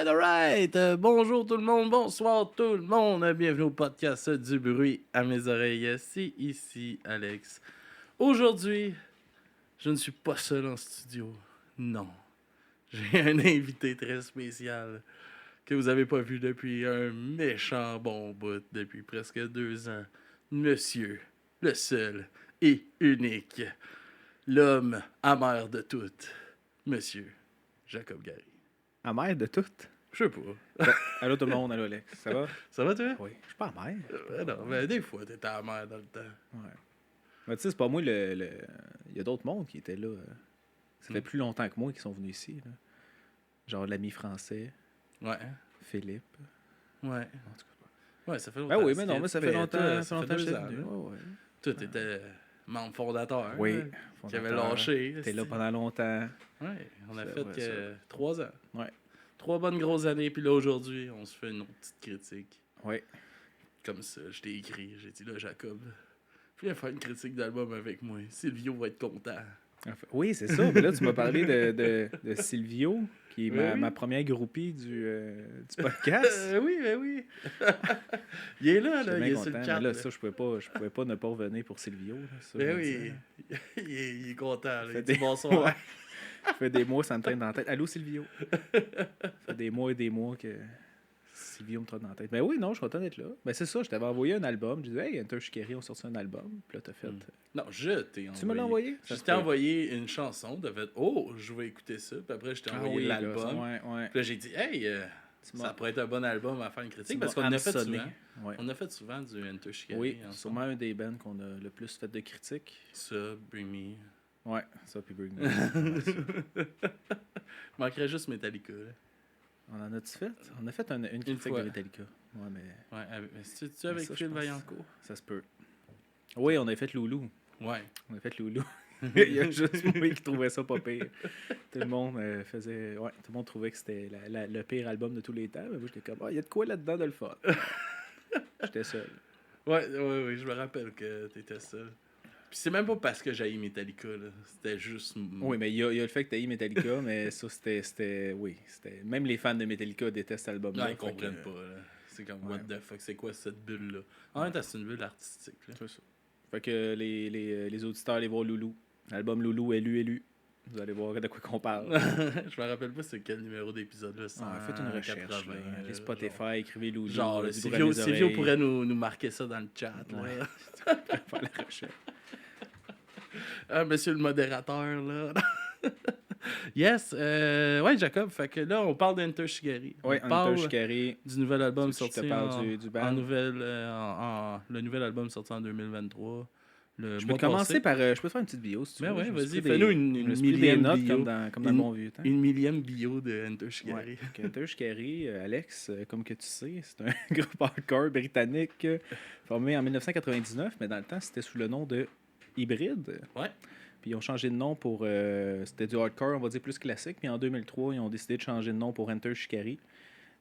Alright. Bonjour tout le monde, bonsoir tout le monde. Bienvenue au podcast du bruit à mes oreilles. C'est ici Alex. Aujourd'hui, je ne suis pas seul en studio. Non. J'ai un invité très spécial que vous avez pas vu depuis un méchant bon bout, depuis presque 2 ans. Monsieur, le seul et unique, l'homme amer de toutes, Monsieur Jacob Gary. Amer de tout. Je sais pas. Allô tout le monde, allô Alex. Ça va? Ça va, toi? Oui. Je suis pas amer. Non, mais des fois, t'étais amer dans le temps. Ouais. Mais tu sais, c'est pas moi le. Il y a d'autres mondes qui étaient là. Ça fait plus longtemps que moi qui sont venus ici. Là. Genre l'ami français, Ouais. Philippe. Ouais. En tout cas. Ouais, ça fait longtemps. Ah oui, mais non, mais ça fait longtemps. Toi, Ça fait ça longtemps fait que 2 j'étais ans. venu. Là. Ouais, ouais. Toi, t'étais membre fondateur. Oui. là, qui avait Fondateur. lâché. T'es là pendant longtemps. Ouais, on a Ça, fait ouais, que 3 ans. Ouais. 3 bonnes grosses années, puis là, aujourd'hui, on se fait une autre petite critique. Ouais. Comme ça, je t'ai écrit, j'ai dit là, Jacob, viens faire une critique d'album avec moi. Silvio va être content. Oui, c'est ça. Mais là, tu m'as parlé de Silvio, qui est Oui. ma première groupie du podcast. Oui, mais oui. Il est là, J'étais il bien est content. sur le Mais chat. là, ça, je pouvais pas ne pas revenir pour Silvio. Là, ça, Ben je me oui, disais. il est content. Là. Fait Il dit des- bonsoir. Ouais. Ça fait des mois, ça me traîne dans la tête. Allô, Silvio? Ça fait des mois et des mois que Silvio me traîne dans la tête. Ben oui, non, je suis content d'être là. Ben c'est ça, je t'avais envoyé un album. Je disais, hey, Enter Shikari ont sorti un album. Puis là, t'as fait. Non, je t'ai envoyé. Tu me l'as envoyé? Je Ça se t'ai peut. envoyé une chanson. T'as fait, oh, je vais écouter ça. Puis après, je t'ai Ah envoyé oui, l'album. là, ouais. Puis là, j'ai dit, hey, Tu ça m'as- pourrait être un bon album à faire une critique. tu Parce m'as qu'on a fait hameçonné. souvent. Ouais. On a fait souvent du Enter Shikari. Oui, ensemble. sûrement un des bands qu'on a le plus fait de critiques. Ça, Bring Me. Ouais, ça, puis Bring Me. Manquerait juste Metallica. Là. On en a-tu fait? On a fait une critique fois. de Metallica. Ouais, mais Ouais, c'est-tu avec ça, je Phil pense. Vaillancourt? ça se peut. Oui, on a fait Loulou. Ouais. On a fait Loulou. Il y a juste moi qui trouvait ça pas pire. Tout le monde faisait. Ouais, tout le monde trouvait que c'était le pire album de tous les temps. Mais moi, j'étais comme, ah, il y a de quoi là-dedans de le fun. J'étais seul. Ouais, je me rappelle que t'étais seul. Puis c'est même pas parce que j'ai Metallica, là. C'était juste. Oui, mais il y a le fait que t'as eu Metallica, mais ça, c'était. Oui, c'était. Même les fans de Metallica détestent cet album-là. Non, ils fait comprennent que- pas, là. C'est comme, Ouais. what the fuck, c'est quoi cette bulle-là? En même temps, c'est une bulle artistique, là. C'est ça. Fait que les auditeurs allaient voir Loulou. L'album Loulou, élu. Vous allez voir de quoi qu'on parle. Je me rappelle pas c'est quel numéro d'épisode, là. Faites une recherche. 180, Là. Allez genre. Spotify, écrivez Loulou. Genre, du bruit à Silvio, mes Silvio oreilles. pourrait nous marquer ça dans le chat, là. Ouais. Faire la recherche. Ah, monsieur le modérateur, là. Yes, ouais, Jacob, fait que là, on parle d'Enter Shikari. Oui, on parle Enter Shikari. du nouvel album Tu veux que je sorti te parle du band? le nouvel album sorti en 2023. Le Je mois peux commencer passé. par. Je peux te faire une petite bio si tu Ben veux. ouais, Je me suis vas-y, pris fais-nous des- une je me suis pris des millième notes bio. comme dans le bon vieux temps. Une millième bio de Enter Shikari. Ouais. Donc, Enter Shikari, Alex, comme que tu sais, c'est un groupe hardcore britannique formé en 1999, mais dans le temps, c'était sous le nom de Hybrid. Ouais. Puis ils ont changé de nom pour. C'était du hardcore, on va dire plus classique. Puis en 2003, ils ont décidé de changer de nom pour Enter Shikari,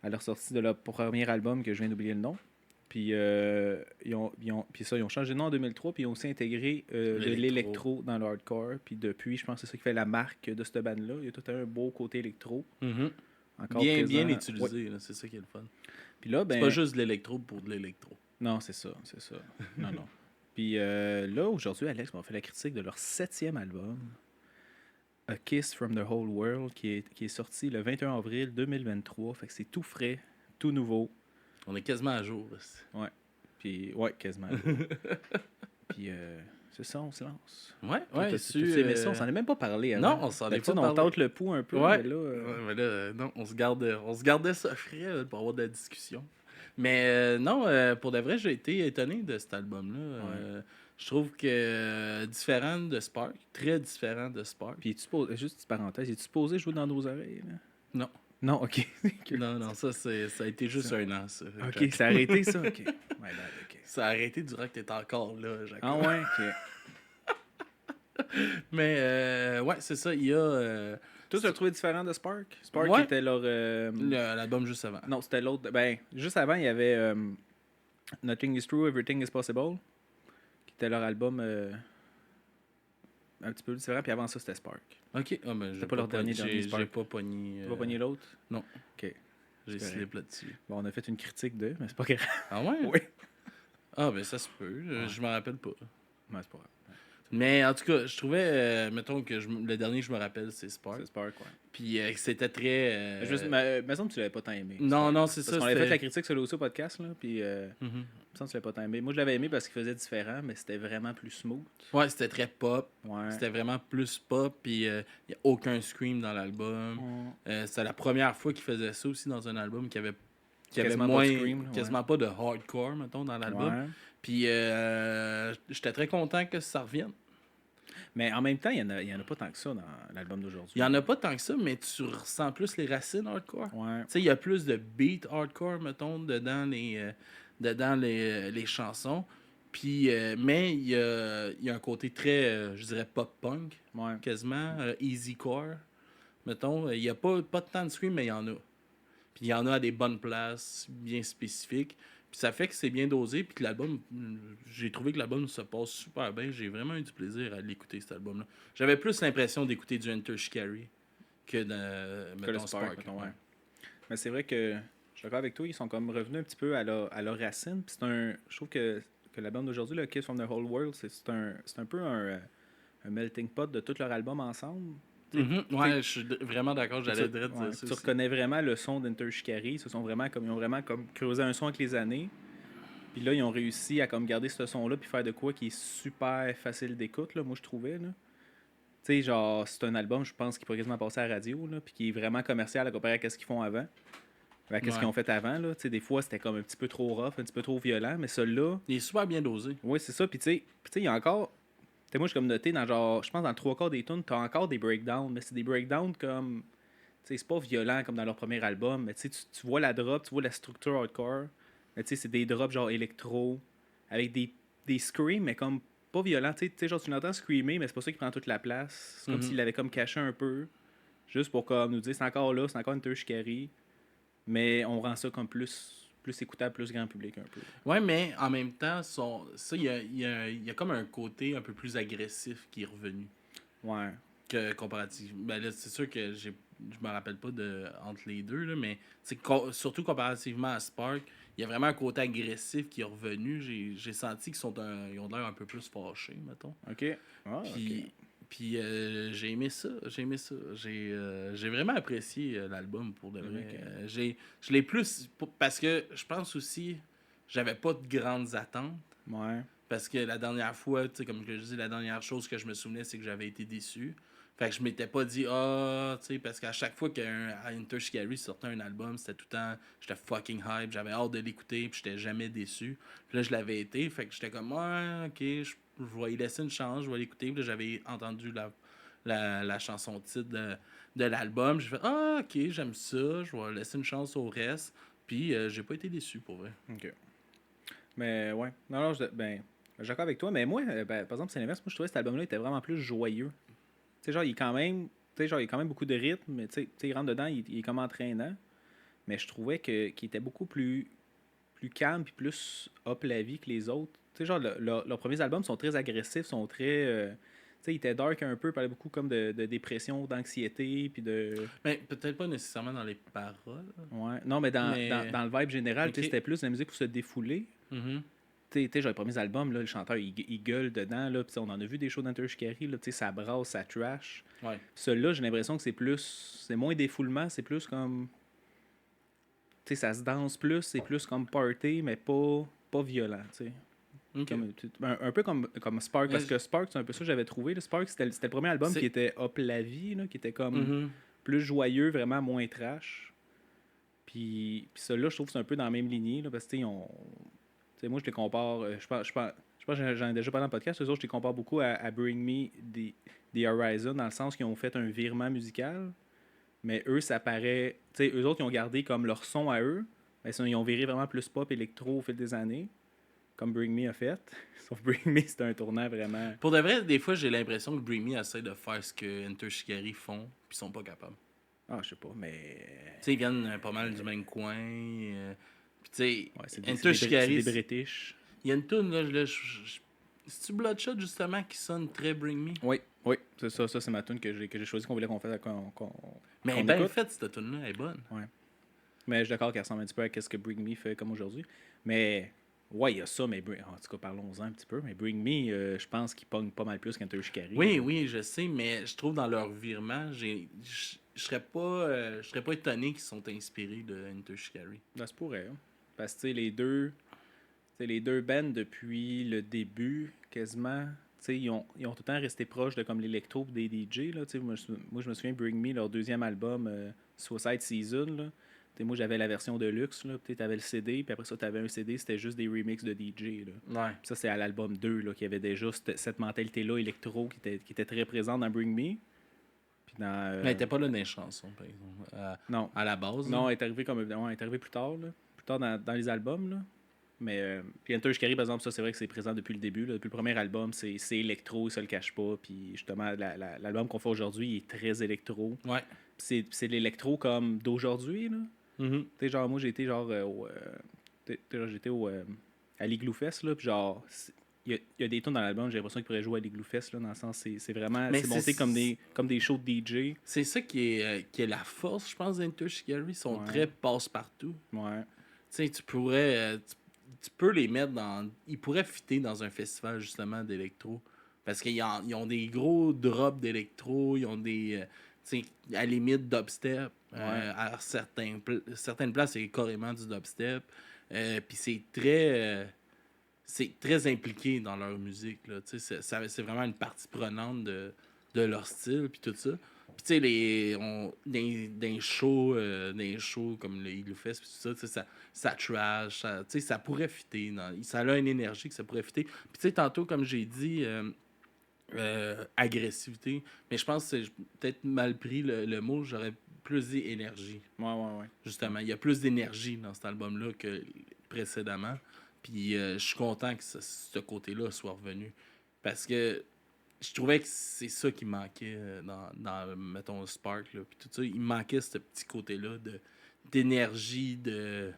à leur sortie de leur premier album, que je viens d'oublier le nom. Puis ils ont changé de nom en 2003, puis ils ont aussi intégré de l'électro dans le hardcore. Puis depuis, je pense que c'est ça qui fait la marque de cette band-là. Il y a tout un beau côté électro. Mhm. Encore Bien présent. Ouais. utilisé, là, c'est ça qui est le fun. Puis là, ben. C'est pas juste de l'électro pour de l'électro. Non, c'est ça. Non. Puis là, aujourd'hui, Alex m'a fait la critique de leur 7e album, A Kiss from the Whole World, qui est sorti le 21 avril 2023. Fait que c'est tout frais, tout nouveau. On est quasiment à jour. Là. Puis, ouais, quasiment. Puis, c'est ça, on se lance. Ouais, T'as aimé ça? On s'en est même pas parlé avant. Non, on s'en est D'habitude, pas on parlé. tente le pouls un peu, Ouais. mais là... Ouais, mais là, non, on se gardait ça frais là, pour avoir de la discussion. Mais non, pour de vrai, j'ai été étonné de cet album-là. Je trouve que différent de Spark, très différent de Spark. Puis, juste une petite parenthèse, es-tu supposé jouer dans nos oreilles? Là? Non. Non, OK. Non, ça a été juste Ça. un an, ça. OK, Jacob. c'est arrêté, ça? OK. Ouais, ben, OK. Ça a arrêté durant que t'étais encore là, Jacob. Ah ouais? OK. Mais ouais, c'est ça, il y a Toi, tu as trouvé différent de Spark? Spark Ouais. était leur... l'album juste avant. Non, c'était l'autre. Ben, juste avant, il y avait Nothing is True, Everything is Possible, qui était leur album un petit peu différent. Puis avant ça, c'était Spark. Ok, ah, ben, j'ai pas leur dernier j'ai Spark. pas pogné. Tu vas pogner l'autre? non. OK. J'ai C'est slip là-dessus. Bon, on a fait une critique de, mais c'est pas grave. Ah ouais? Oui. Ah, ben ça se peut. Je me rappelle pas. Ouais, c'est pas grave. Mais en tout cas, je trouvais, mettons que le dernier que je me rappelle, c'est Spark. C'est Spark, ouais. Puis que c'était très. Me semble que tu l'avais pas tant aimé. Non, non, c'est parce ça. qu'on avait fait la critique sur le aussi au podcast, là, puis Mhm. me semble que tu l'avais pas tant aimé. Moi, je l'avais aimé parce qu'il faisait différent, mais c'était vraiment plus smooth. Ouais, c'était très pop. Ouais. C'était vraiment plus pop. Puis il n'y a aucun scream dans l'album. C'était la première fois qu'il faisait ça aussi dans un album qui avait Quasiment moins, pas de scream, là, quasiment pas de hardcore, mettons, dans l'album. Ouais. Puis j'étais très content que ça revienne. Mais en même temps, il y en a pas tant que ça dans l'album d'aujourd'hui. Il y en a pas tant que ça, mais tu ressens plus les racines hardcore. Ouais. Tu sais, il y a plus de beat hardcore, mettons, dedans les chansons. Puis, mais il y a un côté très, je dirais, pop-punk, Ouais. quasiment, easycore, mettons. Il n'y a pas tant de scream, mais il y en a. Puis il y en a à des bonnes places, bien spécifiques. Puis ça fait que c'est bien dosé, puis que l'album, j'ai trouvé que l'album se passe super bien. J'ai vraiment eu du plaisir à l'écouter, cet album-là. J'avais plus l'impression d'écouter du Enter Shikari que de, Que le mettons, Spark, Spark. mettons, ouais. Mais c'est vrai que je suis d'accord avec toi, ils sont comme revenus un petit peu à leur racine. Puis je trouve que l'album d'aujourd'hui, le Kiss from the Whole World, c'est un peu un melting pot de tout leur album ensemble. Ouais, je suis vraiment d'accord, j'allais dire ça Tu aussi. reconnais vraiment le son d'Enter Shikari. Ils ont vraiment comme creusé un son avec les années. Puis là, ils ont réussi à comme garder ce son-là puis faire de quoi qui est super facile d'écoute, là, moi je trouvais. Là. Tu sais, genre, c'est un album, je pense, qui pourrait quasiment passer à la radio, là, puis qui est vraiment commercial à comparer à ce qu'ils font avant. À ce qu'ils ont fait avant, là. Tu sais, des fois, c'était comme un petit peu trop rough, un petit peu trop violent, mais celui-là... Il est super bien dosé. Oui, c'est ça. Puis tu sais, il y a encore... Tu sais, moi, je suis comme noté dans genre... Je pense dans le 3/4 des tunes, t'as encore des breakdowns, mais c'est des breakdowns comme... Tu sais, c'est pas violent comme dans leur premier album, mais tu sais, tu vois la drop, tu vois la structure hardcore, mais tu sais, c'est des drops genre électro, avec des screams, mais comme pas violents. Tu sais, genre, tu l'entends screamer, mais c'est pas ça qui prend toute la place. C'est comme s'il l'avait comme caché un peu, juste pour comme nous dire, c'est encore là, c'est encore une Shikari, mais on rend ça comme plus écoutable, plus grand public un peu. Ouais, mais en même temps, il y a comme un côté un peu plus agressif qui est revenu. Ouais. Que comparativement. Ben là, c'est sûr que je me rappelle pas entre les deux, là, mais surtout comparativement à Spark, il y a vraiment un côté agressif qui est revenu. J'ai senti qu'ils ils ont l'air un peu plus fâchés, mettons. OK. Ah, Puis j'ai aimé ça. J'ai vraiment apprécié l'album pour de vrai. Okay. Je l'ai plus. Parce que je pense aussi, j'avais pas de grandes attentes. Ouais. Parce que la dernière fois, tu sais, comme je dis, la dernière chose que je me souvenais, c'est que j'avais été déçu. Fait que je m'étais pas dit, tu sais, parce qu'à chaque fois qu'un Enter Shikari sortait un album, c'était tout le temps, j'étais fucking hype, j'avais hâte de l'écouter, puis j'étais jamais déçu. Puis là, je l'avais été, fait que j'étais comme, ouais, ok, je vais y laisser une chance, je vais l'écouter. Puis là, j'avais entendu la chanson titre de l'album. J'ai fait, ok, j'aime ça, je vais laisser une chance au reste. Puis j'ai pas été déçu, pour vrai. OK. Mais ouais. Non, je suis d'accord avec toi, mais moi, par exemple, c'est l'inverse. Moi, je trouvais que cet album-là était vraiment plus joyeux. Tu sais, genre, il est quand même. Tu sais, genre, il y a quand même beaucoup de rythme, mais tu sais, il rentre dedans, il est comme entraînant. Mais je trouvais qu'il était beaucoup plus calme puis plus up la vie que les autres. Tu sais, genre, leurs premiers albums sont très agressifs, sont très. Tu sais, ils étaient dark un peu, parlaient beaucoup comme de dépression, d'anxiété, puis de. Mais peut-être pas nécessairement dans les paroles. Ouais. Non, mais dans le vibe général, okay. C'était plus de la musique pour se défouler. Mm-hmm. Tu sais, genre, les premiers albums, là, le chanteur, il gueule dedans. Là, on en a vu des shows d'Enter Shikari. Ça brasse, ça trash. Ouais. Celui-là, j'ai l'impression que c'est moins défoulement, c'est plus comme. Tu sais, ça se danse plus, c'est plus comme party, mais pas violent, tu sais. Okay. Un peu comme Spark, parce que Spark, c'est un peu ça que j'avais trouvé. Là. Spark, c'était le premier album qui était up la vie, là, qui était comme plus joyeux, vraiment moins trash. Puis celui-là, je trouve que c'est un peu dans la même lignée, là, parce que moi, je les compare. Je pense que j'en ai déjà parlé dans le podcast. Eux autres, je les compare beaucoup à Bring Me the Horizon, dans le sens qu'ils ont fait un virement musical. Mais eux, ça paraît. Tu sais, eux autres, ils ont gardé comme leur son à eux. Mais ils ont viré vraiment plus pop électro au fil des années. Comme Bring Me a fait. Sauf Bring Me, c'était un tournant vraiment. Pour de vrai, des fois, j'ai l'impression que Bring Me essaie de faire ce que Enter Shikari font, puis ils sont pas capables. Ah, je sais pas, mais. Tu sais, ils viennent pas mal du même coin. Puis, tu sais, Enter Shikari. C'est des British. Il y a une tune là, c'est-tu Bloodshot, justement, qui sonne très Bring Me? Oui, c'est ça. Ça, c'est ma tune que j'ai choisi qu'on voulait qu'on fasse. Mais elle est bien faite, cette tune-là, elle est bonne. Ouais. Mais je suis d'accord qu'elle ressemble un petit peu à ce que Bring Me fait comme aujourd'hui. Mais ouais, il y a ça, mais en tout cas, parlons-en un petit peu. Mais Bring Me, je pense qu'il pogne pas mal plus qu'Enter Shikari. Oui, je sais, mais je trouve dans leur virement, je serais pas étonné qu'ils sont inspirés de Enter Shikari. Ça se pourrait. Hein. Parce que les deux bands depuis le début, quasiment, ils ont tout le temps resté proches de comme l'électro des DJ. Là, moi, je me souviens Bring Me, leur deuxième album, Suicide Season. Là. Moi, j'avais la version de luxe. Tu avais le CD, puis après ça, tu avais un CD, c'était juste des remixes de DJ. Là. Ouais. Puis ça, c'est à l'album 2 là, qu'il y avait déjà cette mentalité-là électro qui était très présente dans Bring Me. Puis dans, Mais elle n'était pas là dans les chansons, par exemple. Non. À la base. Non, elle est arrivée plus tard. Là. Plus tard dans les albums. Là. Mais puis Enter Shikari, par exemple, ça, c'est vrai que c'est présent depuis le début. Là. Depuis le premier album, c'est électro, ça le cache pas. Puis justement, l'album qu'on fait aujourd'hui, il est très électro. Ouais. Puis c'est l'électro comme d'aujourd'hui, là. Mm-hmm. Tu sais, genre, moi, j'ai été genre à l'Igloo Fest, là, puis genre, il y a des tunes dans l'album, j'ai l'impression qu'ils pourraient jouer à l'Igloo Fest, là, dans le sens, c'est vraiment, mais c'est monté comme des shows de DJ. C'est ça qui est la force, je pense, d'Enter Shikari. Ils sont très passe-partout. Ouais. Tu sais, tu peux les mettre dans... Ils pourraient fitter dans un festival, justement, d'électro. Parce qu'ils ont des gros drops d'électro, ils ont des... à la limite dubstep. À certaines places, c'est carrément du dubstep. Puis c'est très impliqué dans leur musique. Là. C'est vraiment une partie prenante de leur style, puis tout ça. Puis tu sais, dans les shows comme le Igloo Fest, tout ça, ça trash, ça pourrait fitter. Ça a une énergie que ça pourrait fitter. Puis tu sais, tantôt, comme j'ai dit... agressivité, mais je pense que c'est peut-être mal pris le mot, j'aurais plus dit énergie. Ouais. Justement, il y a plus d'énergie dans cet album-là que précédemment, puis je suis content que ce côté-là soit revenu, parce que je trouvais que c'est ça qui manquait dans mettons, Spark, là, puis tout ça, il manquait ce petit côté-là d'énergie, de...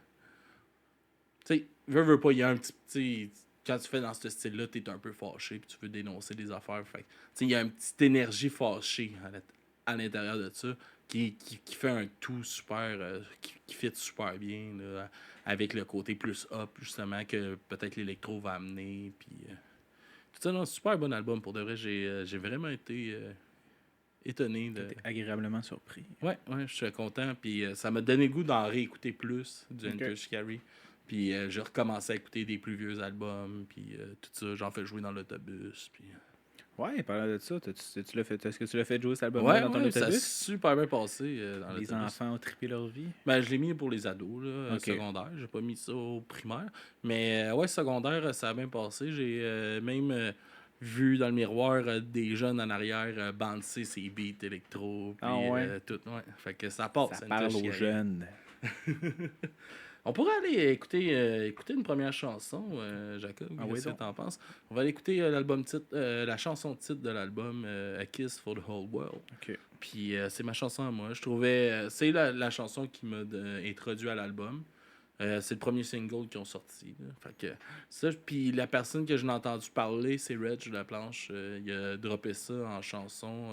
Tu sais, veux pas, il y a un petit... Quand tu fais dans ce style-là, t'es un peu fâché puis tu veux dénoncer des affaires. Fait il y a une petite énergie fâchée à l'intérieur de ça qui fait un tout super... qui fit super bien là, avec le côté plus up, justement, que peut-être l'électro va amener. Puis, tout ça, non, super bon album. Pour de vrai, j'ai vraiment été étonné. T'es agréablement surpris. Ouais, je suis content. Puis ça m'a donné le goût d'en réécouter plus du Enter Shikari. Puis j'ai recommencé à écouter des plus vieux albums, puis tout ça, j'en fais jouer dans l'autobus, puis... Ouais, parlant de ça, est-ce que tu l'as fait jouer cet album dans ton autobus? Ça a super bien passé dans les l'autobus. enfants ont trippé leur vie? Ben, je l'ai mis pour les ados, là, secondaire. J'ai pas mis ça au primaire. Mais secondaire, ça a bien passé. J'ai même vu dans le miroir des jeunes en arrière bouncer ses beats électro, puis tout. Ouais. Fait que ça passe. Ça parle aux jeunes. On pourrait aller écouter une première chanson, Jacob. Qu'est-ce que t'en penses? On va aller écouter l'album titre, la chanson titre de l'album, A Kiss for the Whole World. Okay. Puis c'est ma chanson à moi. Je trouvais... c'est la chanson qui m'a introduit à l'album. C'est le premier single qu'ils ont sorti. Là. Fait que ça, puis la personne que je l'ai entendu parler, c'est Reg Laplanche. Il a droppé ça en chanson...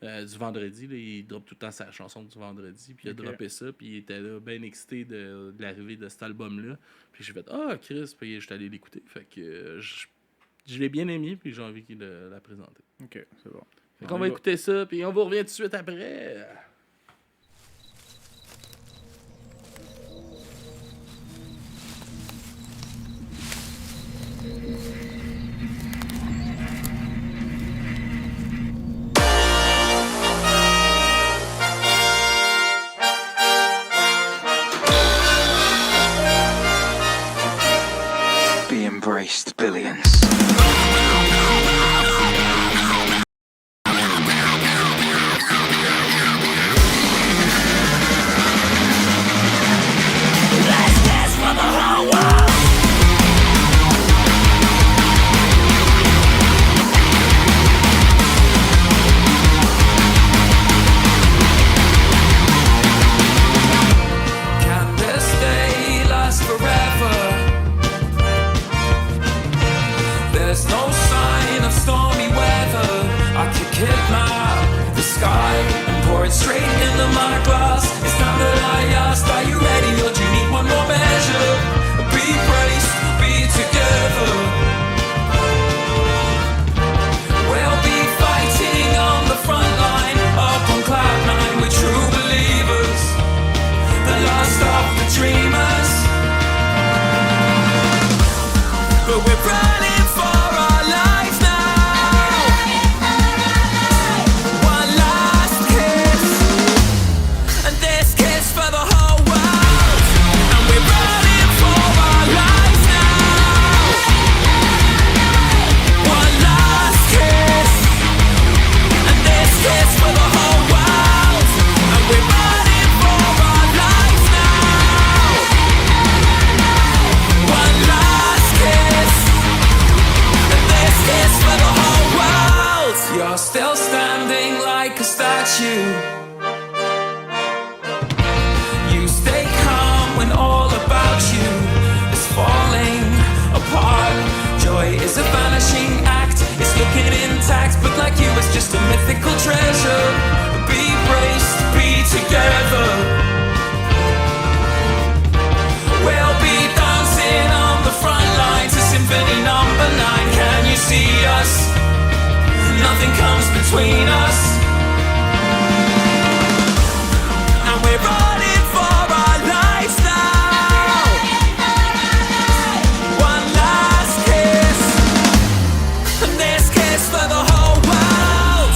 du vendredi, là, il drop tout le temps sa chanson du vendredi, puis il a droppé ça, puis il était là bien excité de l'arrivée de cet album-là. Puis j'ai fait « Ah, Chris! » Puis je suis allé l'écouter. Fait que je l'ai bien aimé, puis j'ai envie qu'il la présente. OK, c'est bon. Fait qu'on va écouter ça, puis on vous revient tout de suite après. Embraced billions. Can this day last forever? There's no sign of stormy weather. I could kidnap the sky and pour it straight into my glass. It's time that I asked, are you ready still standing like a statue. You stay calm when all about you is falling apart. Joy is a vanishing act, it's looking intact, but like you it's just a mythical treasure. Be braced, be together. We'll be dancing on the front line to Symphony number 9. Can you see us? Nothing comes between us. And we're running for our lives now. One last kiss, and this kiss for the whole world.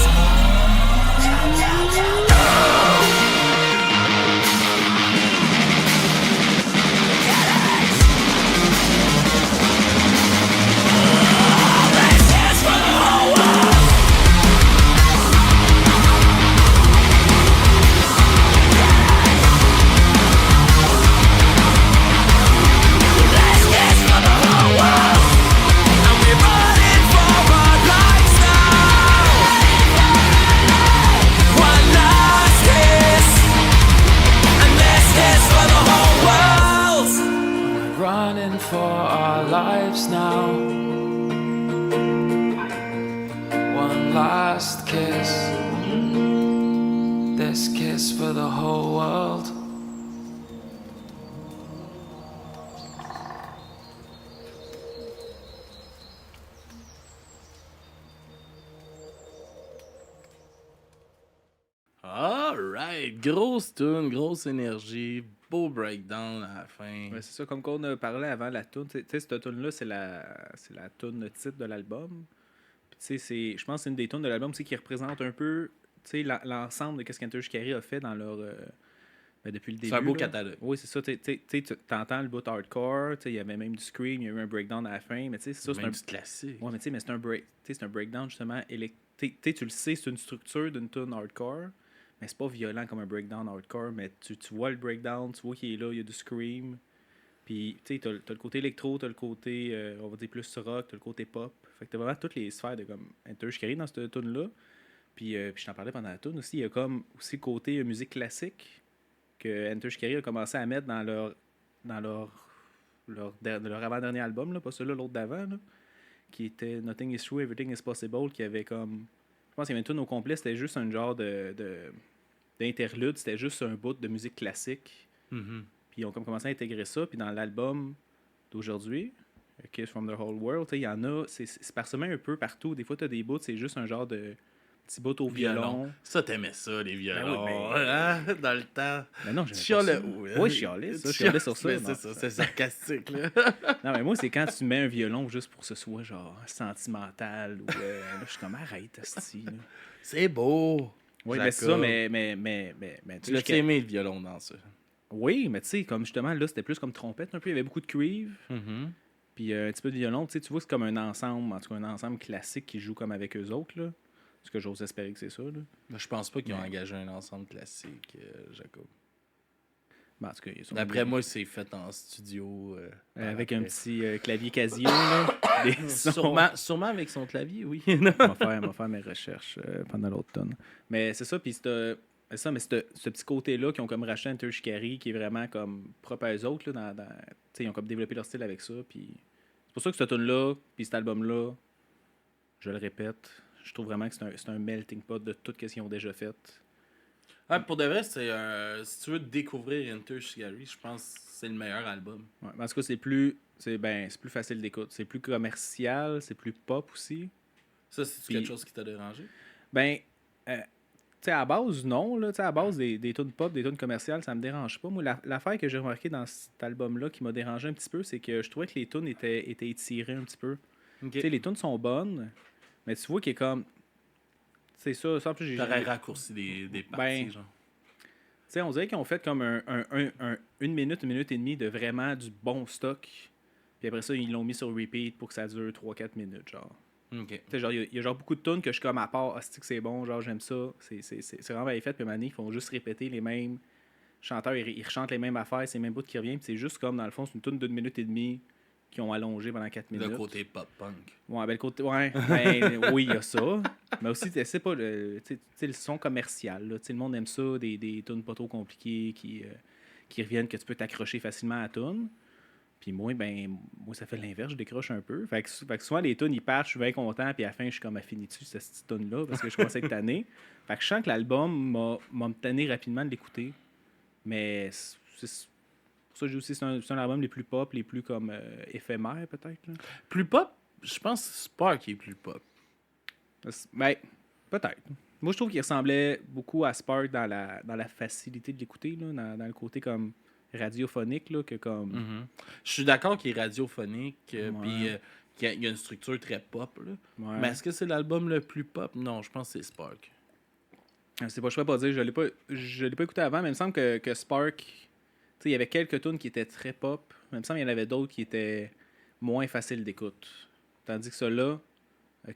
Running for our lives now. One last kiss. This kiss for the whole world. Alright, grosse tune, grosse énergie, beau breakdown à la fin. Ouais, c'est ça, comme qu'on a parlé avant la tune. Tu sais, cette tune-là, c'est la tune titre de l'album. Puis, tu sais, je pense que c'est une des tunes de l'album qui représente un peu l'ensemble de ce qu'Enter Shikari a fait dans leur. Depuis le début. C'est un beau là. catalogue. Oui, c'est ça. Tu entends le bout hardcore, il y avait même du scream, il y a eu un breakdown à la fin. Mais tu sais, c'est ça, c'est Même un. du classique. Ouais, mais tu sais, c'est un breakdown justement. Tu le sais, c'est une structure d'une tune hardcore. Mais c'est pas violent comme un breakdown hardcore, mais tu vois le breakdown, tu vois qu'il est là, il y a du scream. Puis, tu sais, t'as le côté électro, t'as le côté, on va dire plus rock, t'as le côté pop. Fait que t'as vraiment toutes les sphères de comme Enter Shikari dans cette tune-là. Puis je t'en parlais pendant la tune aussi, il y a comme aussi le côté musique classique que Enter Shikari a commencé à mettre dans leur avant-dernier album, là, pas celui-là, l'autre d'avant, là, qui était Nothing is True, Everything is Possible, qui avait comme... Je pense qu'il y avait une tune au complet, c'était juste un genre d'interlude, c'était juste un bout de musique classique. Mhm. Puis ils ont comme commencé à intégrer ça. Puis dans l'album d'aujourd'hui, Kiss from the Whole World, il y en a, c'est parsemé un peu partout. Des fois, tu as des bouts, c'est juste un genre de petit bout au violon. Ça, t'aimais ça, les violons. Ben oui, hein, dans le temps. Mais non, Tu j'aimais pas chialais ça. où? Oui, je chialais ça. Je chialais sur ça. Mais Non, c'est ça, c'est sarcastique, là. non, mais moi, c'est quand tu mets un violon juste pour que ce soit genre sentimental ou là, je suis comme arrête, asti, là. C'est beau. Oui, mais c'est ça, mais Tu l'as aimé, le violon, dans ça? Oui, mais tu sais, comme justement, là, c'était plus comme trompette un peu. Il y avait beaucoup de cuivre, Mhm. puis un petit peu de violon. Tu sais, tu vois, c'est comme un ensemble, en tout cas, un ensemble classique qui joue comme avec eux autres, là. Parce que j'ose espérer que c'est ça, là. Mais je pense pas qu'ils ont Mais- engagé un ensemble classique, Jacob. Ben, en tout cas, ils sont D'après moi, c'est fait en studio. avec par un après. petit clavier Casio, là. Des sons. Sûrement avec son clavier, oui. On va faire mes recherches pendant l'autre tonne. Mais c'est ça, puis c'est ça, mais ce petit côté-là qui ont comme racheté Enter Shikari, qui est vraiment comme propre à eux autres, là, ils ont comme développé leur style avec ça, puis c'est pour ça que cette tune-là, puis cet album-là, je le répète, je trouve vraiment que c'est un melting pot de tout ce qu'ils ont déjà fait. Ah, pour de vrai, c'est si tu veux découvrir Enter Shikari, je pense que c'est le meilleur album. Ouais, mais en tout cas, c'est plus facile d'écoute, c'est plus commercial, c'est plus pop aussi. Ça, c'est Puis- quelque chose qui t'a dérangé? Ben, tu sais, à base, non. Là, à base des tunes pop, des tunes commerciales, ça me dérange pas. Moi, l'affaire que j'ai remarqué dans cet album-là qui m'a dérangé un petit peu, c'est que je trouvais que les tunes étaient étirées un petit peu. Tu sais, les tunes sont bonnes, mais tu vois qu'il est comme... C'est ça, en plus, j'ai... T'aurais raccourci des parties, Ben, genre. Tu sais, on dirait qu'ils ont fait comme une minute et demie de vraiment du bon stock. Puis après ça, ils l'ont mis sur repeat pour que ça dure 3-4 minutes, genre. Ok. Tu sais, genre, il y a genre beaucoup de tunes que je suis comme à part, hostie que c'est bon, genre j'aime ça, c'est vraiment bien fait, puis maintenant ils font juste répéter les mêmes chanteurs, ils rechantent les mêmes affaires, c'est les mêmes bouts qui reviennent, puis c'est juste comme dans le fond, c'est une tune d'une minute et demie qui ont allongé pendant 4 minutes. Le côté pop-punk. Ouais, ben le côté. Ouais, ben, oui, il y a ça. Mais aussi, c'est pas le, tu sais, le son commercial. Là. Tu sais, le monde aime ça, des tunes pas trop compliquées qui reviennent, que tu peux t'accrocher facilement à la tune. Puis moi, ça fait l'inverse, je décroche un peu. Fait que souvent, les tunes, ils partent, je suis bien content, puis à la fin, je suis comme fini dessus, cette petite tune-là, parce que je commence à être tanné. Fait que je sens que l'album m'a tanné rapidement de l'écouter. Mais c'est pour ça que je dis aussi, c'est un album les plus pop, les plus comme éphémères, peut-être. Là. Plus pop, je pense que Spark est plus pop. Ben, peut-être. Moi, je trouve qu'il ressemblait beaucoup à Spark dans la facilité de l'écouter, là, dans le côté comme radiophonique, là, que comme... Je suis d'accord qu'il est radiophonique, Ouais. puis qu'il y a une structure très pop. Là. Ouais. Mais est-ce que c'est l'album le plus pop? Non, je pense que c'est Spark. C'est pas, je pourrais pas dire, je l'ai pas écouté avant, mais il me semble que Spark, tu sais, il y avait quelques tunes qui étaient très pop, mais il me semble qu'il y en avait d'autres qui étaient moins faciles d'écoute. Tandis que ceux-là,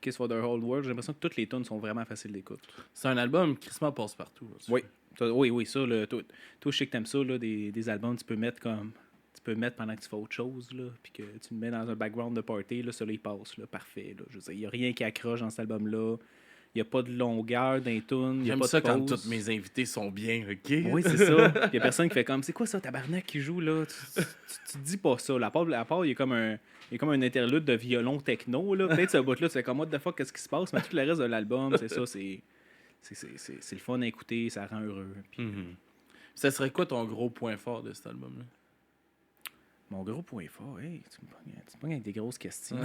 Kiss for the Whole World, j'ai l'impression que toutes les tunes sont vraiment faciles d'écoute. C'est un album qui se passe partout. Là, Oui. Oui, ça, là, toi, je sais que t'aimes ça, là, des albums, tu peux mettre pendant que tu fais autre chose, là, puis que tu le mets dans un background de party, là, celui-là, il passe, là, parfait, là. Je veux dire, il n'y a rien qui accroche dans cet album-là. Il n'y a pas de longueur dans les tunes. Il y a J'aime pas ça de quand pause. tous mes invités sont bien, ok? Oui, c'est ça. Il n'y a personne qui fait comme, c'est quoi ça, tabarnak qui joue, là? Tu te dis pas ça. Là. À part, il y a comme un interlude de violon techno, là. Peut-être ce bout-là, tu fais comme, what the fuck, qu'est-ce qui se passe? Mais tout le reste de l'album, c'est ça, c'est le fun à écouter, ça rend heureux. Puis, Ça serait quoi ton gros point fort de cet album-là? mon gros point fort, hey, tu me pognes avec des grosses questions.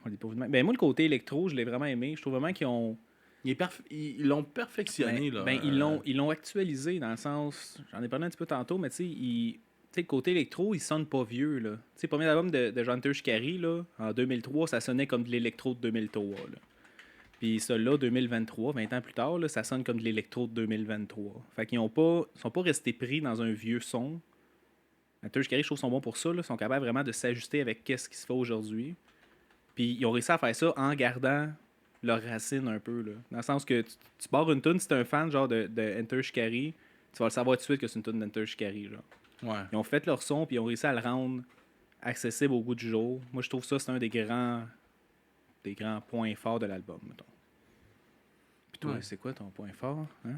On est pas vu de même. Ben, moi, le côté électro, je l'ai vraiment aimé. Je trouve vraiment qu'ils ont... Ils l'ont perfectionné. Là. Ils l'ont actualisé dans le sens... J'en ai parlé un petit peu tantôt, mais tu sais, le côté électro, il sonne pas vieux. Tu sais, le premier album de Hunter Shikari, là, en 2003, ça sonnait comme de l'électro de 2003. Là. Puis celui-là, 2023, 20 ans plus tard, là, ça sonne comme de l'électro de 2023. Fait qu'ils sont pas restés pris dans un vieux son. Hunter Shikari, je trouve, sont bons pour ça. Là. Ils sont capables vraiment de s'ajuster avec ce qui se fait aujourd'hui. Puis ils ont réussi à faire ça en gardant leurs racines un peu. Là. Dans le sens que tu barres une tune, si t'es un fan genre de Hunter Shikari, tu vas le savoir tout de suite que c'est une tune d'Hunter Shikari. Genre. Ouais. Ils ont fait leur son, puis ils ont réussi à le rendre accessible au goût du jour. Moi, je trouve ça, c'est un des grands points forts de l'album, mettons. Puis toi, c'est quoi ton point fort? Hein?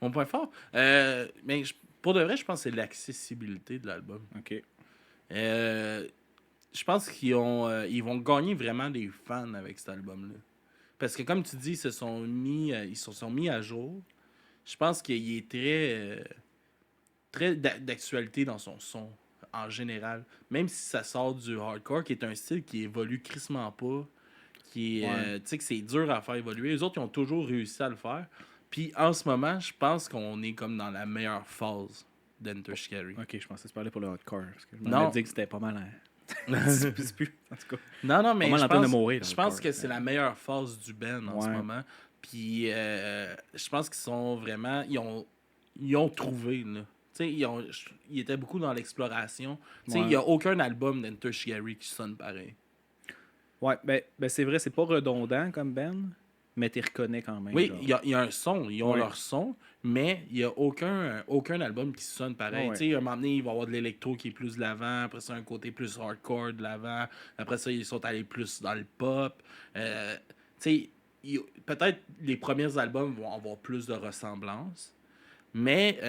Mon point fort? Mais pour de vrai, je pense que c'est l'accessibilité de l'album. OK. Je pense qu'ils vont gagner vraiment des fans avec cet album-là. Parce que comme tu dis, ils se sont mis à jour. Je pense qu'il est très d'actualité dans son son, en général. Même si ça sort du hardcore, qui est un style qui évolue crissement pas, tu sais que c'est dur à faire évoluer. Les autres, ils ont toujours réussi à le faire. Puis en ce moment, je pense qu'on est comme dans la meilleure phase d'Hunter Shikari. OK, je pensais que tu parlais pour le hardcore. Parce que je m'en dit que c'était pas mal... c'est plus, en tout cas. Non, mais Pas mal je en train pense, de mourir, je le pense corps. que c'est la meilleure phase du band en ce moment. Puis je pense qu'ils sont vraiment... Ils ont trouvé, là. Tu sais, ils étaient beaucoup dans l'exploration. Tu sais, il n'y a aucun album d'Hunter Shikari qui sonne pareil. Ouais, ben c'est vrai, c'est pas redondant comme Ben, mais tu reconnais quand même. Oui, genre. il y a un son. Ils ont leur son, mais il n'y a aucun album qui sonne pareil. Ouais. Tu sais, à un moment donné, il va y avoir de l'électro qui est plus de l'avant. Après ça, un côté plus hardcore de l'avant. Après ça, ils sont allés plus dans le pop. Tu sais, peut-être les premiers albums vont avoir plus de ressemblances. Mais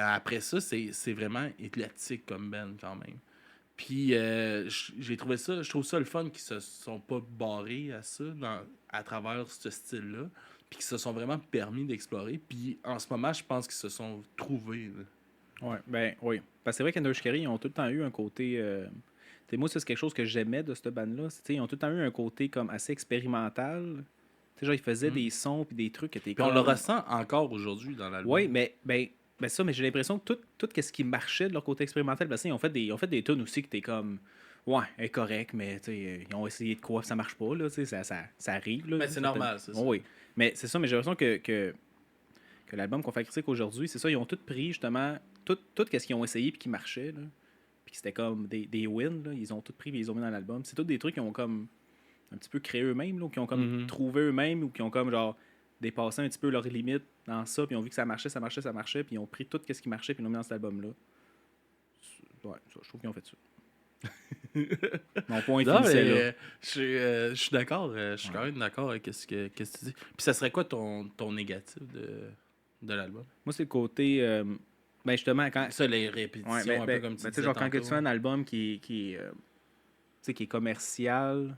après ça, c'est vraiment éclatique comme band quand même. Puis je trouve ça le fun qu'ils se sont pas barrés à ça à travers ce style-là. Puis qu'ils se sont vraiment permis d'explorer. Puis en ce moment, je pense qu'ils se sont trouvés. Là. Ouais, ben oui. Parce que c'est vrai qu'Hunter Shikari, ils ont tout le temps eu un côté. Moi, ça, c'est quelque chose que j'aimais de cette bande-là. Ils ont tout le temps eu un côté comme assez expérimental. T'sais, genre, ils faisaient des sons puis des trucs qui étaient Puis on le ressent encore aujourd'hui dans l'album. Oui, mais mais j'ai l'impression que tout ce qui marchait de leur côté expérimental, parce qu'ils ont fait des tunes aussi qui étaient comme. Ouais, elle est correct, mais ils ont essayé de quoi, ça marche pas, là, ça arrive. Là, mais c'est normal, c'est ça. Oui, mais c'est ça, mais j'ai l'impression que l'album qu'on fait critique aujourd'hui, c'est ça, ils ont tout pris, justement, tout ce qu'ils ont essayé puis qui marchait, là, puis c'était comme des wins, là, ils ont tout pris et ils ont mis dans l'album. C'est tous des trucs qui ont comme un petit peu créé eux-mêmes, là, ou qui ont comme trouvé eux-mêmes, ou qui ont comme genre dépassé un petit peu leurs limites dans ça, puis ils ont vu que ça marchait, puis ils ont pris tout ce qui marchait, puis ils l'ont mis dans cet album-là. Ouais, ça, je trouve qu'ils ont fait ça. Mon point Non, finissait mais là. je suis d'accord. Je suis quand même d'accord avec qu'est-ce que tu dis. Puis ça serait quoi ton négatif de l'album? Moi, c'est le côté. Ben, justement, quand. Ça, les répétitions, Ouais, un peu comme tu tu sais, disais genre, quand que tu tantôt. fais un album tu sais, qui est commercial,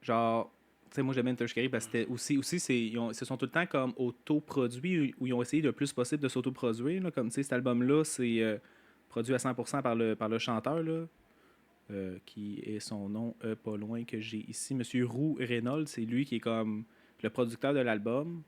genre, tu sais, moi, j'aime Enter Shikari parce que c'était aussi ils se sont tout le temps comme autoproduits ou ils ont essayé le plus possible de s'autoproduire, là, comme, tu sais, cet album-là, c'est produit à 100% par le chanteur, là, qui est son nom pas loin que j'ai ici, Monsieur Roux Reynolds, c'est lui qui est comme le producteur de l'album,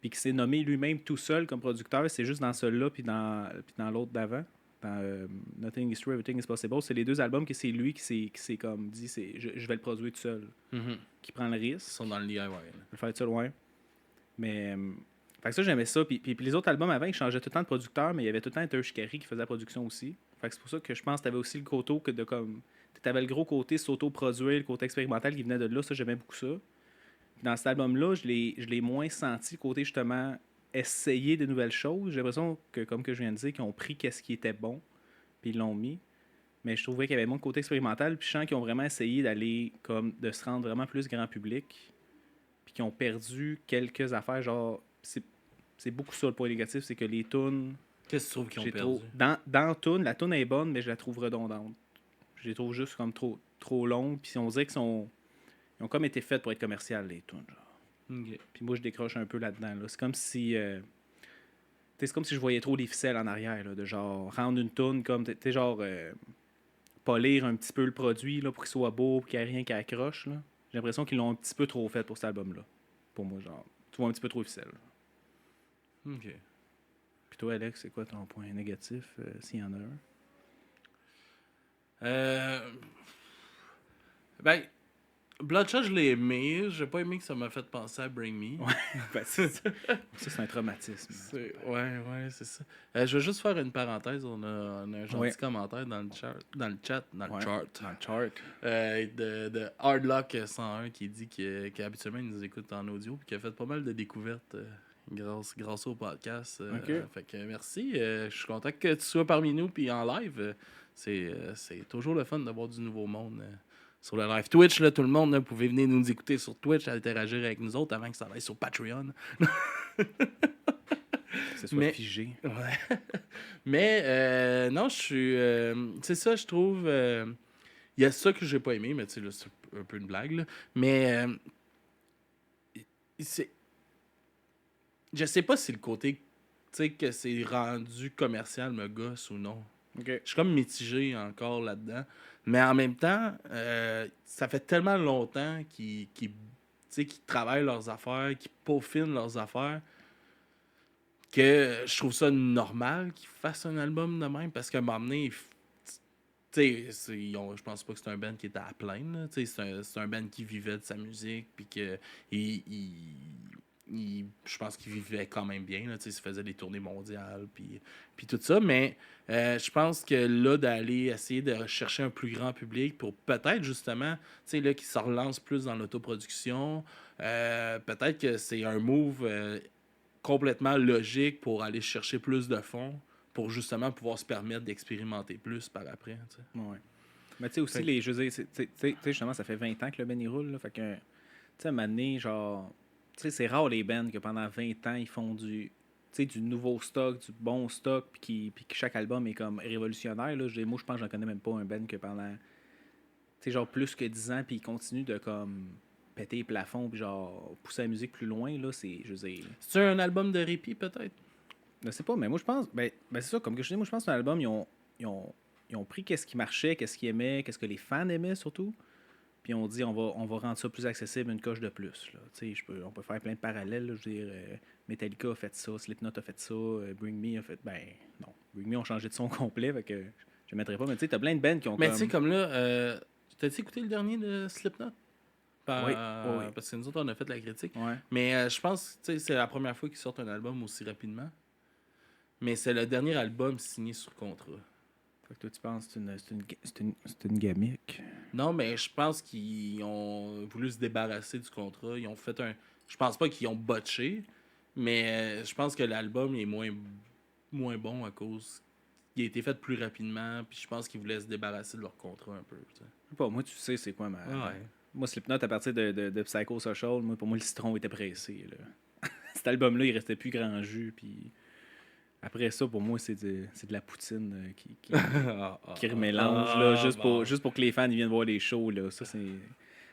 puis qui s'est nommé lui-même tout seul comme producteur. C'est juste dans celui-là, puis dans l'autre d'avant, dans Nothing is True, Everything is Possible. C'est les deux albums que c'est lui qui s'est comme dit, je vais le produire tout seul, Mhm. qui prend le Ils risque sont dans le DIY. là. de le faire tout seul, ouais. Mais, fait que ça, j'aimais ça. Puis les autres albums avant, ils changeaient tout le temps de producteur, mais il y avait tout le temps Enter Shikari qui faisait la production aussi. Fait que c'est pour ça que je pense que t'avais aussi le côté que de comme. T'avais le gros côté s'auto-produire, le côté expérimental qui venait de là. Ça, j'aimais beaucoup ça. Dans cet album-là, je l'ai moins senti, le côté justement essayer de nouvelles choses. J'ai l'impression que, comme que je viens de dire, qu'ils ont pris qu'est-ce qui était bon, puis ils l'ont mis. Mais je trouvais qu'il y avait moins de côté expérimental, puis je sens qu'ils ont vraiment essayé d'aller, comme, de se rendre vraiment plus grand public, puis qu'ils ont perdu quelques affaires, genre, c'est beaucoup ça le point négatif, c'est que les tunes, Qu'est-ce que tu trouves qu'ils ont j'ai perdu? trop, dans tune, la tune est bonne, mais je la trouve redondante. Je les trouve juste comme trop longues, puis on dirait qu'ils ils ont comme été faites pour être commerciales, les tunes, genre. Ok. Puis moi, je décroche un peu là-dedans. Là. C'est comme si. C'est comme si je voyais trop les ficelles en arrière, là, de genre rendre une toune comme. T'es genre. Polir un petit peu le produit là, pour qu'il soit beau, pour qu'il n'y ait rien qui accroche. Là. J'ai l'impression qu'ils l'ont un petit peu trop fait pour cet album-là. Pour moi, genre. Tu vois un petit peu trop les ficelles. Ok. Puis toi, Alex, c'est quoi ton point négatif, s'il y en a un? Ben, Bloodshot, je l'ai aimé. J'ai pas aimé que ça m'a fait penser à Bring Me. Ben, c'est ça. Ça, c'est un traumatisme. Ouais, c'est ça. Je vais juste faire une parenthèse. On a un gentil Ouais. commentaire dans le chat, Ouais, Dans le chart. de Hardlock 101 qui dit qu'habituellement il nous écoute en audio et qui a fait pas mal de découvertes grâce au podcast. Ok. Fait que merci. Je suis content que tu sois parmi nous puis en live. C'est toujours le fun d'avoir du nouveau monde. Sur le live Twitch, là, tout le monde, là, vous pouvez venir nous écouter sur Twitch, interagir avec nous autres avant que ça aille sur Patreon. Que ce soit Mais- figé. Ouais. Mais non, je suis. C'est ça, je trouve. Il y a ça que j'ai pas aimé, mais tu sais, là, c'est un peu une blague. Là. Mais c'est. Je sais pas si le côté, tu sais, que c'est rendu commercial me gosse ou non. Ok. Je suis comme mitigé encore là-dedans. Mais en même temps, ça fait tellement longtemps qu'ils travaillent leurs affaires, qu'ils peaufinent leurs affaires, que je trouve ça normal qu'ils fassent un album de même. Parce qu'à un moment donné, je pense pas que c'est un band qui était à plaindre. Là. C'est un band qui vivait de sa musique, puis que je pense qu'il vivait quand même bien. Là, il se faisait des tournées mondiales, puis tout ça. Mais je pense que là, d'aller essayer de chercher un plus grand public pour peut-être justement, là, qu'il se relance plus dans l'autoproduction, peut-être que c'est un move complètement logique pour aller chercher plus de fonds, pour justement pouvoir se permettre d'expérimenter plus par après. T'sais. Ouais. Mais tu sais aussi, Fait- je veux dire, tu sais, justement, ça fait 20 ans que le band il roule. Là, fait que, tu sais, à un moment donné, genre, tu sais, c'est rare les bands que pendant 20 ans, ils font du nouveau stock, du bon stock, puis que chaque album est comme révolutionnaire. Là. Moi, je pense que j'en connais même pas un band que pendant, tu sais, genre plus que 10 ans, puis ils continuent de comme péter les plafonds, puis genre pousser la musique plus loin. Là, c'est, je veux dire. C'est un album de répit, peut-être? Je sais pas, mais moi je pense. Ben c'est ça, comme que je dis, moi je pense que c'est un album, ils ont pris qu'est-ce qui marchait, qu'est-ce qu'ils aimaient, qu'est-ce que les fans aimaient surtout. Puis on dit on va rendre ça plus accessible, une coche de plus. Là. On peut faire plein de parallèles. Là, je veux dire, Metallica a fait ça, Slipknot a fait ça, Bring Me a fait. Ben non. Bring Me ont changé de son complet, fait que je ne mettrais pas. Mais tu sais, t'as plein de bands qui ont Mais comme. tu sais, comme là, t'as-tu écouté le dernier de Slipknot? Oui. Parce que nous autres, on a fait la critique. Ouais. Mais je pense que c'est la première fois qu'ils sortent un album aussi rapidement. Mais c'est le dernier album signé sur contrat. Fait que toi tu penses que c'est une gimmick. Non, mais je pense qu'ils ont voulu se débarrasser du contrat. Ils ont fait un. Je pense pas qu'ils ont botché, mais je pense que l'album est moins bon à cause il a été fait plus rapidement, puis je pense qu'ils voulaient se débarrasser de leur contrat un peu. Tu sais. Pas, moi, tu sais, c'est quoi ma. Ouais. Moi, Slipknot, à partir de Psychosocial, pour moi, le citron était pressé. Là. Cet album-là, il restait plus grand jus. Puis après ça, pour moi, c'est de la poutine qui remélange, là, juste pour que les fans ils viennent voir les shows. Là. Ça, c'est...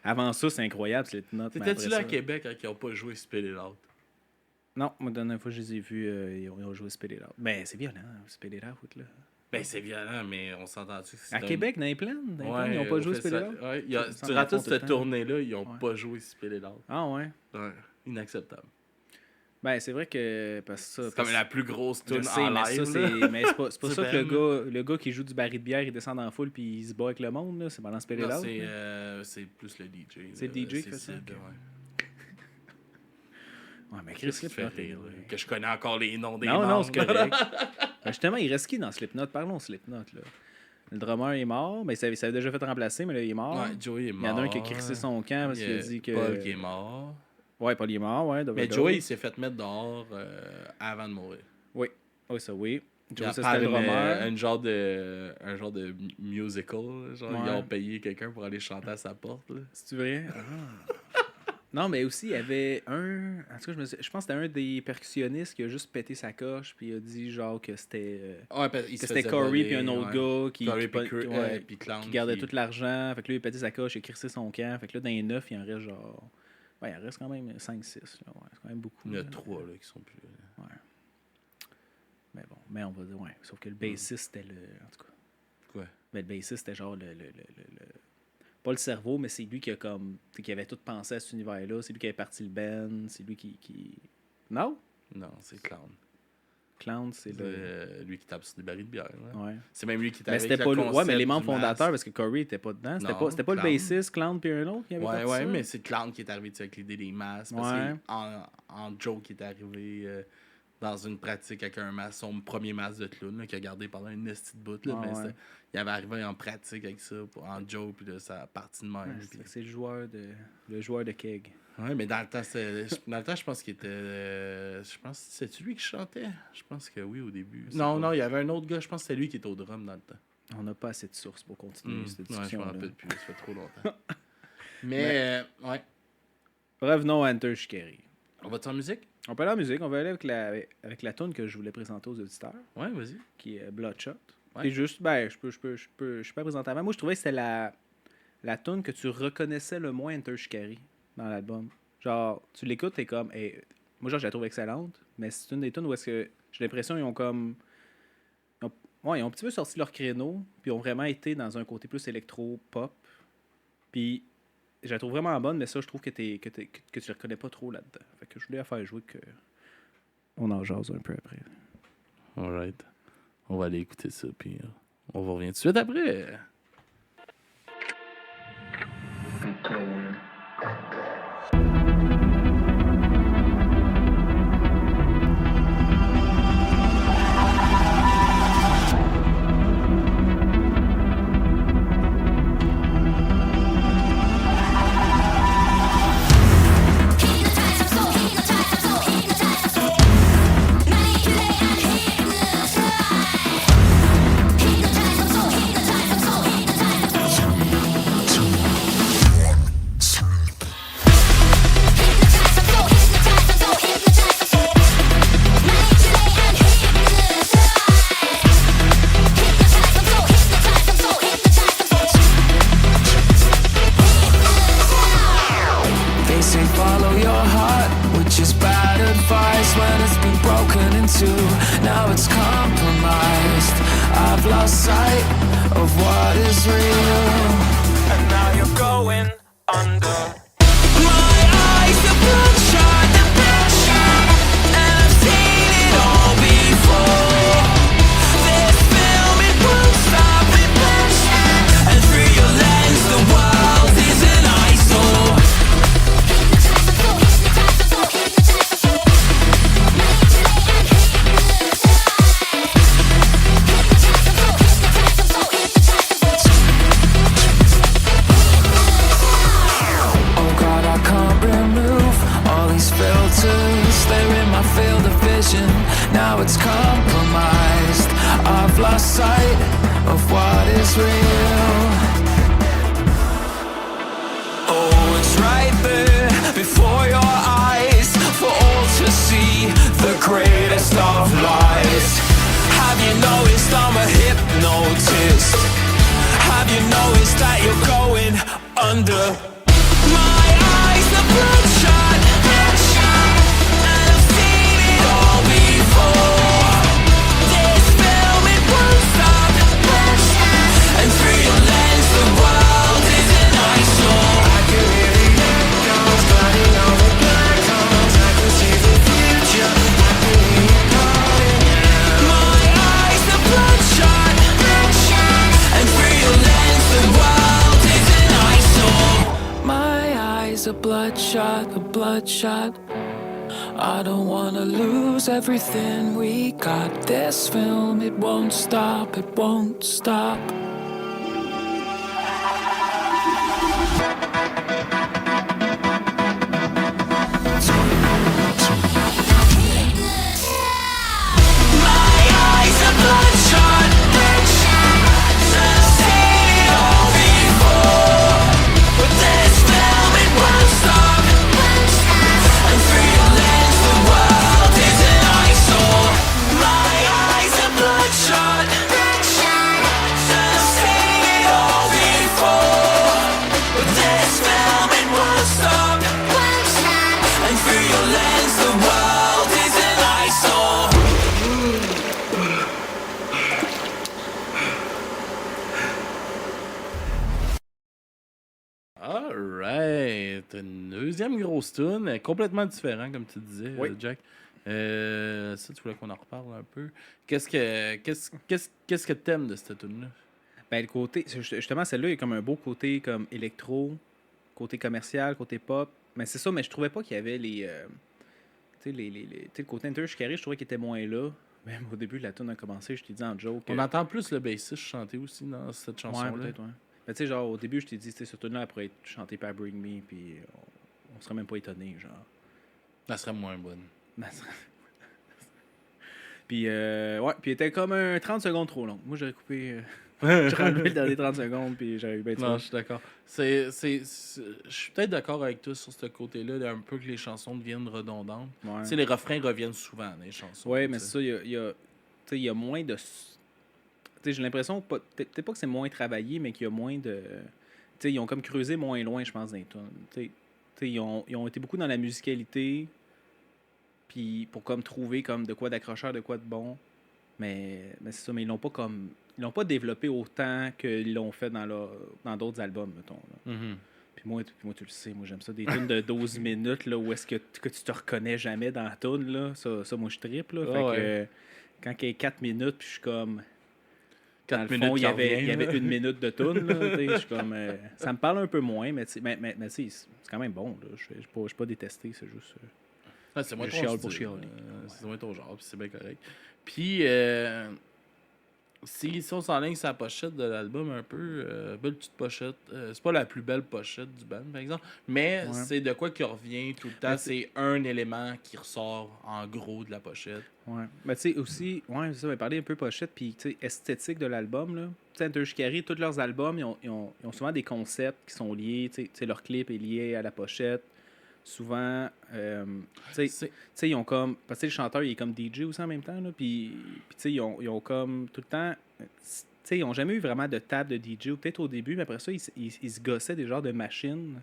Avant ça, c'est incroyable, Slipknot. T'étais-tu là à Québec quand ils n'ont pas joué Spill It Out? Non, moi, la dernière fois que je les ai vus, ils ont joué Spill It Out. Ben, c'est violent, Spill It Out, là. Ben, c'est violent, mais on s'entend-tu que c'est... À Québec, dans les plaines, ils n'ont pas joué Spill It Out? Ouais, durant toute cette tournée-là, ils n'ont pas joué Spill It Out. Ah ouais? Ouais, inacceptable. Ben, c'est vrai que... C'est comme la plus grosse tune sais, en mais live. Mais c'est pas ça que le gars qui joue du baril de bière, il descend dans la foule puis il se bat avec le monde, là. C'est pendant Spill It Out. C'est plus le DJ. C'est le DJ qui fait ça? Sid, Ouais, mais Chris Slipknot, que je connais encore les noms des membres. membres. Non, c'est correct. Ben, justement, il reste qui dans Slipknot? Parlons Slipknot, là. Le drummer est mort. Ben, ça avait déjà fait remplacer, mais là, il est mort. Ouais, Joey est mort. Il y en a un qui a crissé son camp parce qu'il a dit que... Paul qui est mort. Ouais, Paul est mort, ouais. Mais Joey, il s'est fait mettre dehors avant de mourir. Oui, ça, oui. Joey, c'était le drummer. Un genre de musical. Genre, ouais. Ils ont payé quelqu'un pour aller chanter à sa porte. C'est-tu vrai? Non, mais aussi, il y avait un... En tout cas, je pense que c'était un des percussionnistes qui a juste pété sa coche puis il a dit genre que c'était... c'était Corey puis un autre gars qui gardait tout l'argent. Fait que là, il a pété sa coche, il a crissé son camp. Fait que là, dans les 9, il en reste genre... Ouais, il en reste quand même 5-6. Ouais, c'est quand même beaucoup. Il y en a 3 là, qui sont plus... Ouais. Mais bon, mais on va dire, ouais. Sauf que le bassiste, c'était le... En tout cas. Quoi? Mais le bassiste, c'était genre le... Pas le cerveau, mais c'est lui qui a comme... qui avait tout pensé à cet univers-là. C'est lui qui avait parti le band. C'est lui qui... Non? Non, c'est Clown. Clown, c'est lui qui tape sur des barils de bière. Là. Ouais. C'est même lui qui tape mais c'était pas ouais, mais les membres fondateurs, parce que Corey était pas dedans. C'était pas le bassiste, Clown puis un autre qui avait fait ça. Ouais, mais c'est Clown qui est arrivé avec l'idée des masques. Parce qu'en Joe qui est arrivé dans une pratique avec un masque, son premier masque de clown qu'il a gardé pendant une petite bout. Là, mais il avait arrivé en pratique avec ça, en Joe, puis là, ça a parti de même. C'est le joueur de keg. Ouais, mais dans le temps, je pense qu'il était... je pense c'est lui qui chantait? Je pense que oui, au début. Non, il y avait un autre gars, je pense que c'était lui qui était au drum dans le temps. On n'a pas assez de sources pour continuer cette discussion. Ouais, je m'en rappelle plus, ça fait trop longtemps. Mais, ouais. Revenons à Enter Shikari. On va-tu en musique? On peut aller en musique. On va aller avec la tune que je voulais présenter aux auditeurs. Ouais, vas-y. Qui est Bloodshot. Ouais. Et juste, je peux pas présenter avant. Moi, je trouvais que c'était la tune que tu reconnaissais le moins Enter Shikari dans l'album. Genre, tu l'écoutes, t'es comme... Hey, moi, genre, je la trouve excellente, mais c'est une des tunes où est-ce que j'ai l'impression qu'ils ont comme... Ils ont un petit peu sorti leur créneau, puis ils ont vraiment été dans un côté plus électro-pop. Puis, je la trouve vraiment bonne, mais ça, je trouve que tu la reconnais pas trop là-dedans. Fait que je voulais la faire jouer que... On en jase un peu après. Alright. On va aller écouter ça, puis on va revenir tout de suite après. Now it's compromised. I've lost sight of what is real, and now you're going under. My eyes are bloodshot, the bloodshot, and I've seen it all before. This film, it won't stop, it bloodshot, and through your lens the world is an eyesore. Filters, they're in my field of vision. Now it's compromised. I've I've lost sight of what is real. Oh, it's right there before your eyes, for all to see, the greatest of lies. Have you noticed I'm a hypnotist? Have you noticed that you're going under? My eyes are bloodshot, and I've seen it all before. This film, it won't stop, and through your lens the world is an eyesore. I can hear the echoes gliding over black holes. I can see the future, I can hear you calling. My eyes are bloodshot, and through your lens the world is an eyesore. My eyes are bloodshot. I don't wanna lose everything we got. This film, it won't stop. My eyes are bloodshot, I've seen it all before. But this film, it won't stop. And through your lens, the world is an eyesore. My eyes are bloodshot, I've seen it all before. But this film, it won't stop. And through your lens, the world is an eyesore. Alright. Une deuxième grosse tune, complètement différent, comme tu disais, Oui. Jack. Ça, tu voulais qu'on en reparle un peu. Qu'est-ce que t'aimes de cette tune-là? Ben, le côté, justement, celle-là, il y a comme un beau côté comme électro, côté commercial, côté pop. Mais c'est ça, mais je trouvais pas qu'il y avait les. Tu sais, le côté Enter Shikari, je trouvais qu'il était moins là. Même au début de la tune a commencé, je t'ai dit en joke. On entend plus le bassiste chanter aussi dans cette chanson-là. Ouais, peut-être, ouais. Mais tu sais, genre, au début, je t'ai dit, tu sais, cette tune-là, elle pourrait être chantée par Bring Me, puis on serait même pas étonné, genre. Elle serait moins bonne. Ben, ça- Puis, ouais, puis elle était comme un 30 secondes trop long. Moi, j'aurais coupé. J'ai enlevé le dernier 30 secondes, puis j'aurais eu bien de Non, fun. je suis d'accord. Je suis peut-être d'accord avec toi sur ce côté-là, un peu que les chansons deviennent redondantes. Ouais. Tu sais, les refrains reviennent souvent dans les chansons. Ouais, mais tu sais. c'est ça, tu sais, il y a moins de. Tu sais, j'ai l'impression, peut-être pas que c'est moins travaillé, mais qu'il y a moins de. Tu sais, ils ont comme creusé moins loin, je pense, dans les tunes. Tu sais, ils ont été beaucoup dans la musicalité, puis pour comme trouver comme de quoi d'accrocheur, de quoi de bon. Mais c'est ça, mais ils l'ont pas développé autant qu'ils l'ont fait dans d'autres albums, mettons. Là. Mhm. Puis moi, tu le sais, moi j'aime ça. Des tunes de 12 minutes là, où est-ce que tu te reconnais jamais dans la tune, là. Ça, moi je trippe. Là. Fait Ah ouais. que quand il y a 4 minutes, puis je suis comme. Dans 4 le minutes fond, il y qui avait reviennent, là. 1 minute de tune. Là, tu sais, je suis comme. Ça me parle un peu moins, mais tu sais, mais c'est quand même bon. Là. Je suis pas détesté, c'est juste. Ah, c'est moins Je ton chiale style, pour chialer. C'est moins ton genre, puis c'est bien correct. Puis, si on s'enligne sur la pochette de l'album un peu, belle petite pochette. C'est pas la plus belle pochette du band, par exemple, mais Ouais. c'est de quoi qui revient tout le temps. Mais C'est un élément qui ressort en gros de la pochette. Ouais. Mais tu sais, aussi, ouais, c'est ça, on va parler un peu pochette, puis tu sais, esthétique de l'album, là. Tu sais, Enter Shikari, tous leurs albums, ils ont souvent des concepts qui sont liés, tu sais, leur clip est lié à la pochette. Souvent, tu sais, ils ont comme. Parce que le chanteur, il est comme DJ aussi en même temps, là. Puis tu sais, ils ont comme tout le temps. Tu sais, ils n'ont jamais eu vraiment de table de DJ, ou peut-être au début, mais après ça, ils se gossaient des genres de machines.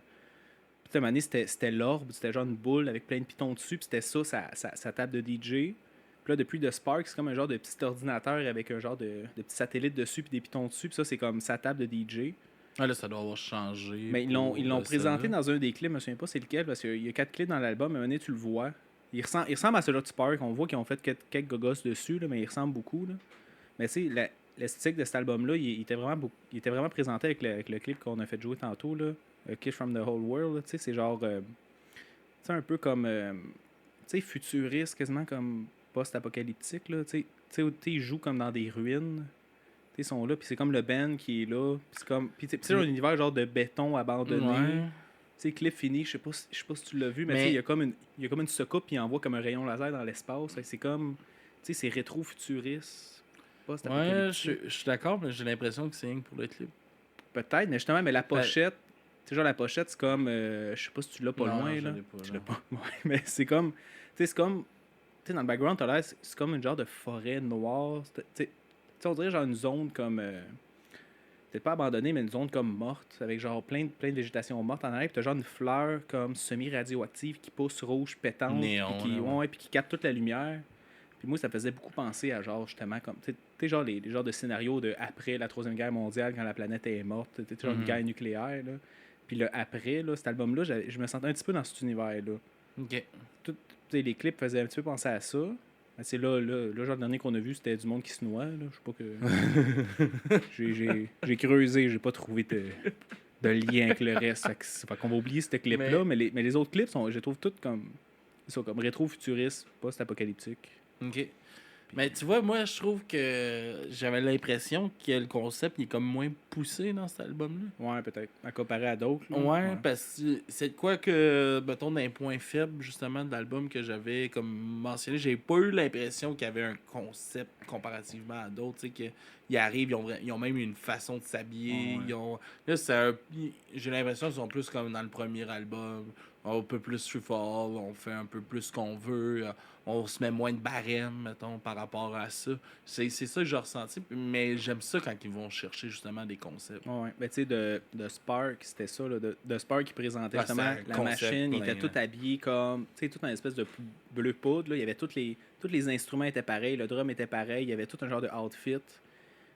Puis à un moment donné, c'était l'orbe, c'était genre une boule avec plein de pitons dessus, puis c'était ça, sa table de DJ. Puis là, depuis The Spark, c'est comme un genre de petit ordinateur avec un genre de petit satellite dessus, puis des pitons dessus, puis ça, c'est comme sa table de DJ. Ah, là, ça doit avoir changé. Mais ils l'ont pour présenté ça. dans un des clips, je me souviens pas c'est lequel, parce qu'il y a 4 clips dans l'album, à un moment donné, tu le vois. Il ressemble à celui de Spark, on voit qu'ils ont fait quelques gogos dessus, là, mais il ressemble beaucoup. Là. Mais tu sais, l'esthétique de cet album-là, il était vraiment présenté avec le clip qu'on a fait jouer tantôt, là, A Kiss from the Whole World. Là, tu sais, c'est genre, tu sais, un peu comme, tu sais, futuriste, quasiment comme post-apocalyptique. Là, tu sais, ils jouent comme dans des ruines. Ils sont là, puis c'est comme le band qui est là. Puis c'est comme. Puis c'est un univers genre de béton abandonné. Ouais. Tu sais, clip fini, je sais pas si tu l'as vu, mais, Mais- tu sais, il y a comme une secoupe, puis il envoie comme un rayon laser dans l'espace. Fait que c'est comme. Tu sais, c'est rétro-futuriste. post-apocalyptique. je suis d'accord, mais j'ai l'impression que c'est rien que pour le clip. Peut-être, mais justement, mais la pochette, tu sais, genre la pochette, c'est comme, je sais pas si tu l'as pas Non, loin, je là. l'ai pas, Tu non. l'as pas, ouais, mais c'est comme, tu sais, c'est comme, tu sais, dans le background, t'as l'air, c'est comme une genre de forêt noire, tu sais, on dirait genre une zone comme, peut-être pas abandonnée, mais une zone comme morte, avec genre plein de végétation morte en arrière, puis t'as genre une fleur comme semi-radioactive qui pousse rouge, pétante, Néon, puis qui, là, ouais. ouais, puis qui capte toute la lumière. Puis moi, ça faisait beaucoup penser à genre, justement, comme, tu sais, genre les genres de scénarios de après la Troisième Guerre mondiale, quand la planète est morte, tu sais, genre une guerre nucléaire, là. Puis le après, là, cet album-là, je me sentais un petit peu dans cet univers-là. Ok. Tu sais, les clips faisaient un petit peu penser à ça. Mais c'est là, genre, le dernier qu'on a vu, c'était du monde qui se noie, là. Je sais pas que... j'ai creusé, j'ai pas trouvé de lien avec le reste. Fait qu'on va oublier ce clip-là, mais les autres clips, je les trouve tous comme... Ils sont comme rétro-futuristes, post-apocalyptiques. Ok. Mais tu vois, moi, je trouve que j'avais l'impression que le concept il est comme moins poussé dans cet album-là. Ouais, peut-être. À comparer à d'autres. là. Ouais, parce que c'est de quoi que, mettons, d'un point faible, justement, de l'album que j'avais comme mentionné, j'ai pas eu l'impression qu'il y avait un concept comparativement à d'autres, tu sais, qu'ils arrivent, ils ont même une façon de s'habiller, Ouais. là, j'ai l'impression qu'ils sont plus comme dans le premier album, on peut plus free fall, on fait un peu plus ce qu'on veut, on se met moins de barème, mettons, par rapport à ça. C'est ça que j'ai ressenti, mais j'aime ça quand ils vont chercher, justement, des concepts. Ouais, ben tu sais, de Spark, c'était ça, là, de Spark qui présentait Ouais, justement c'est un la concept machine, il plein, était tout là. habillé comme, tu sais, tout en espèce de bleu poudre, là, il y avait tous les instruments étaient pareils, le drum était pareil, il y avait tout un genre de outfit,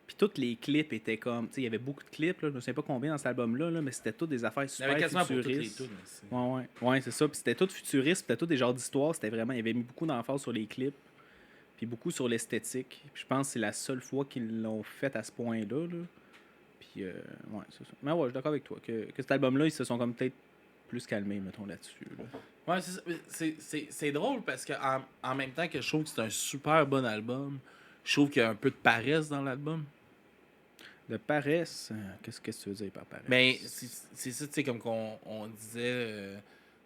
puis tous les clips étaient comme, tu sais, il y avait beaucoup de clips, là, je ne sais pas combien dans cet album-là, là, mais c'était toutes des affaires Il y super avait quasiment pour toutes les futuristes. tunes aussi. Ouais, c'est ça, puis c'était tout futuriste, puis c'était tout des genres d'histoires, c'était vraiment, il y avait mis beaucoup d'emphase sur les clips, puis beaucoup sur l'esthétique, puis je pense que c'est la seule fois qu'ils l'ont fait à ce point-là, là. Puis, ouais, c'est ça. Mais ouais, je suis d'accord avec toi. Que cet album-là, ils se sont comme peut-être plus calmés, mettons, là-dessus. Là. Ouais, c'est drôle parce que en même temps que je trouve que c'est un super bon album, je trouve qu'il y a un peu de paresse dans l'album. De paresse, qu'est-ce que tu veux dire par paresse? Mais c'est ça, tu sais, comme on disait,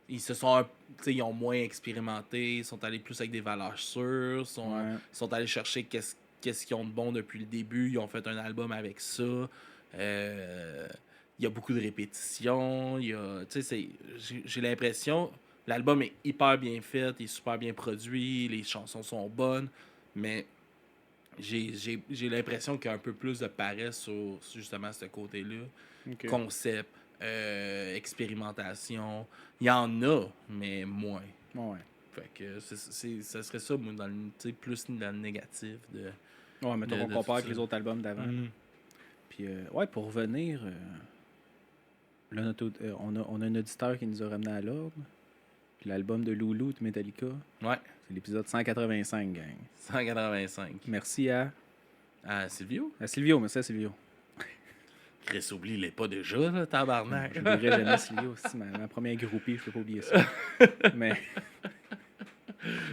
ils se sont, tu sais, ils ont moins expérimenté, ils sont allés plus avec des valeurs sûres, Ouais. sont allés chercher qu'est-ce qu'ils ont de bon depuis le début, ils ont fait un album avec ça. Il y a beaucoup de répétitions, il y a, tu sais, j'ai l'impression, l'album est hyper bien fait, il est super bien produit, les chansons sont bonnes, mais j'ai l'impression qu'il y a un peu plus de paresse sur justement ce côté-là. Ok. Concept, expérimentation, il y en a, mais moins. Ouais. Fait que ça serait ça, moi, plus dans le négatif de. Ouais, mettons qu'on de compare tout avec ça. les autres albums d'avant. Mm. Puis, ouais, pour revenir, là, on a un auditeur qui nous a ramené à l'ordre. Puis l'album de Loulou de Metallica, Ouais, c'est l'épisode 185, gang. 185. Merci à Silvio? Silvio, merci à Silvio. Chris, oublie, il est pas déjà, là, tabarnak. Je n'oublierai jamais Silvio, c'est ma première groupie, je peux pas oublier ça. Mais,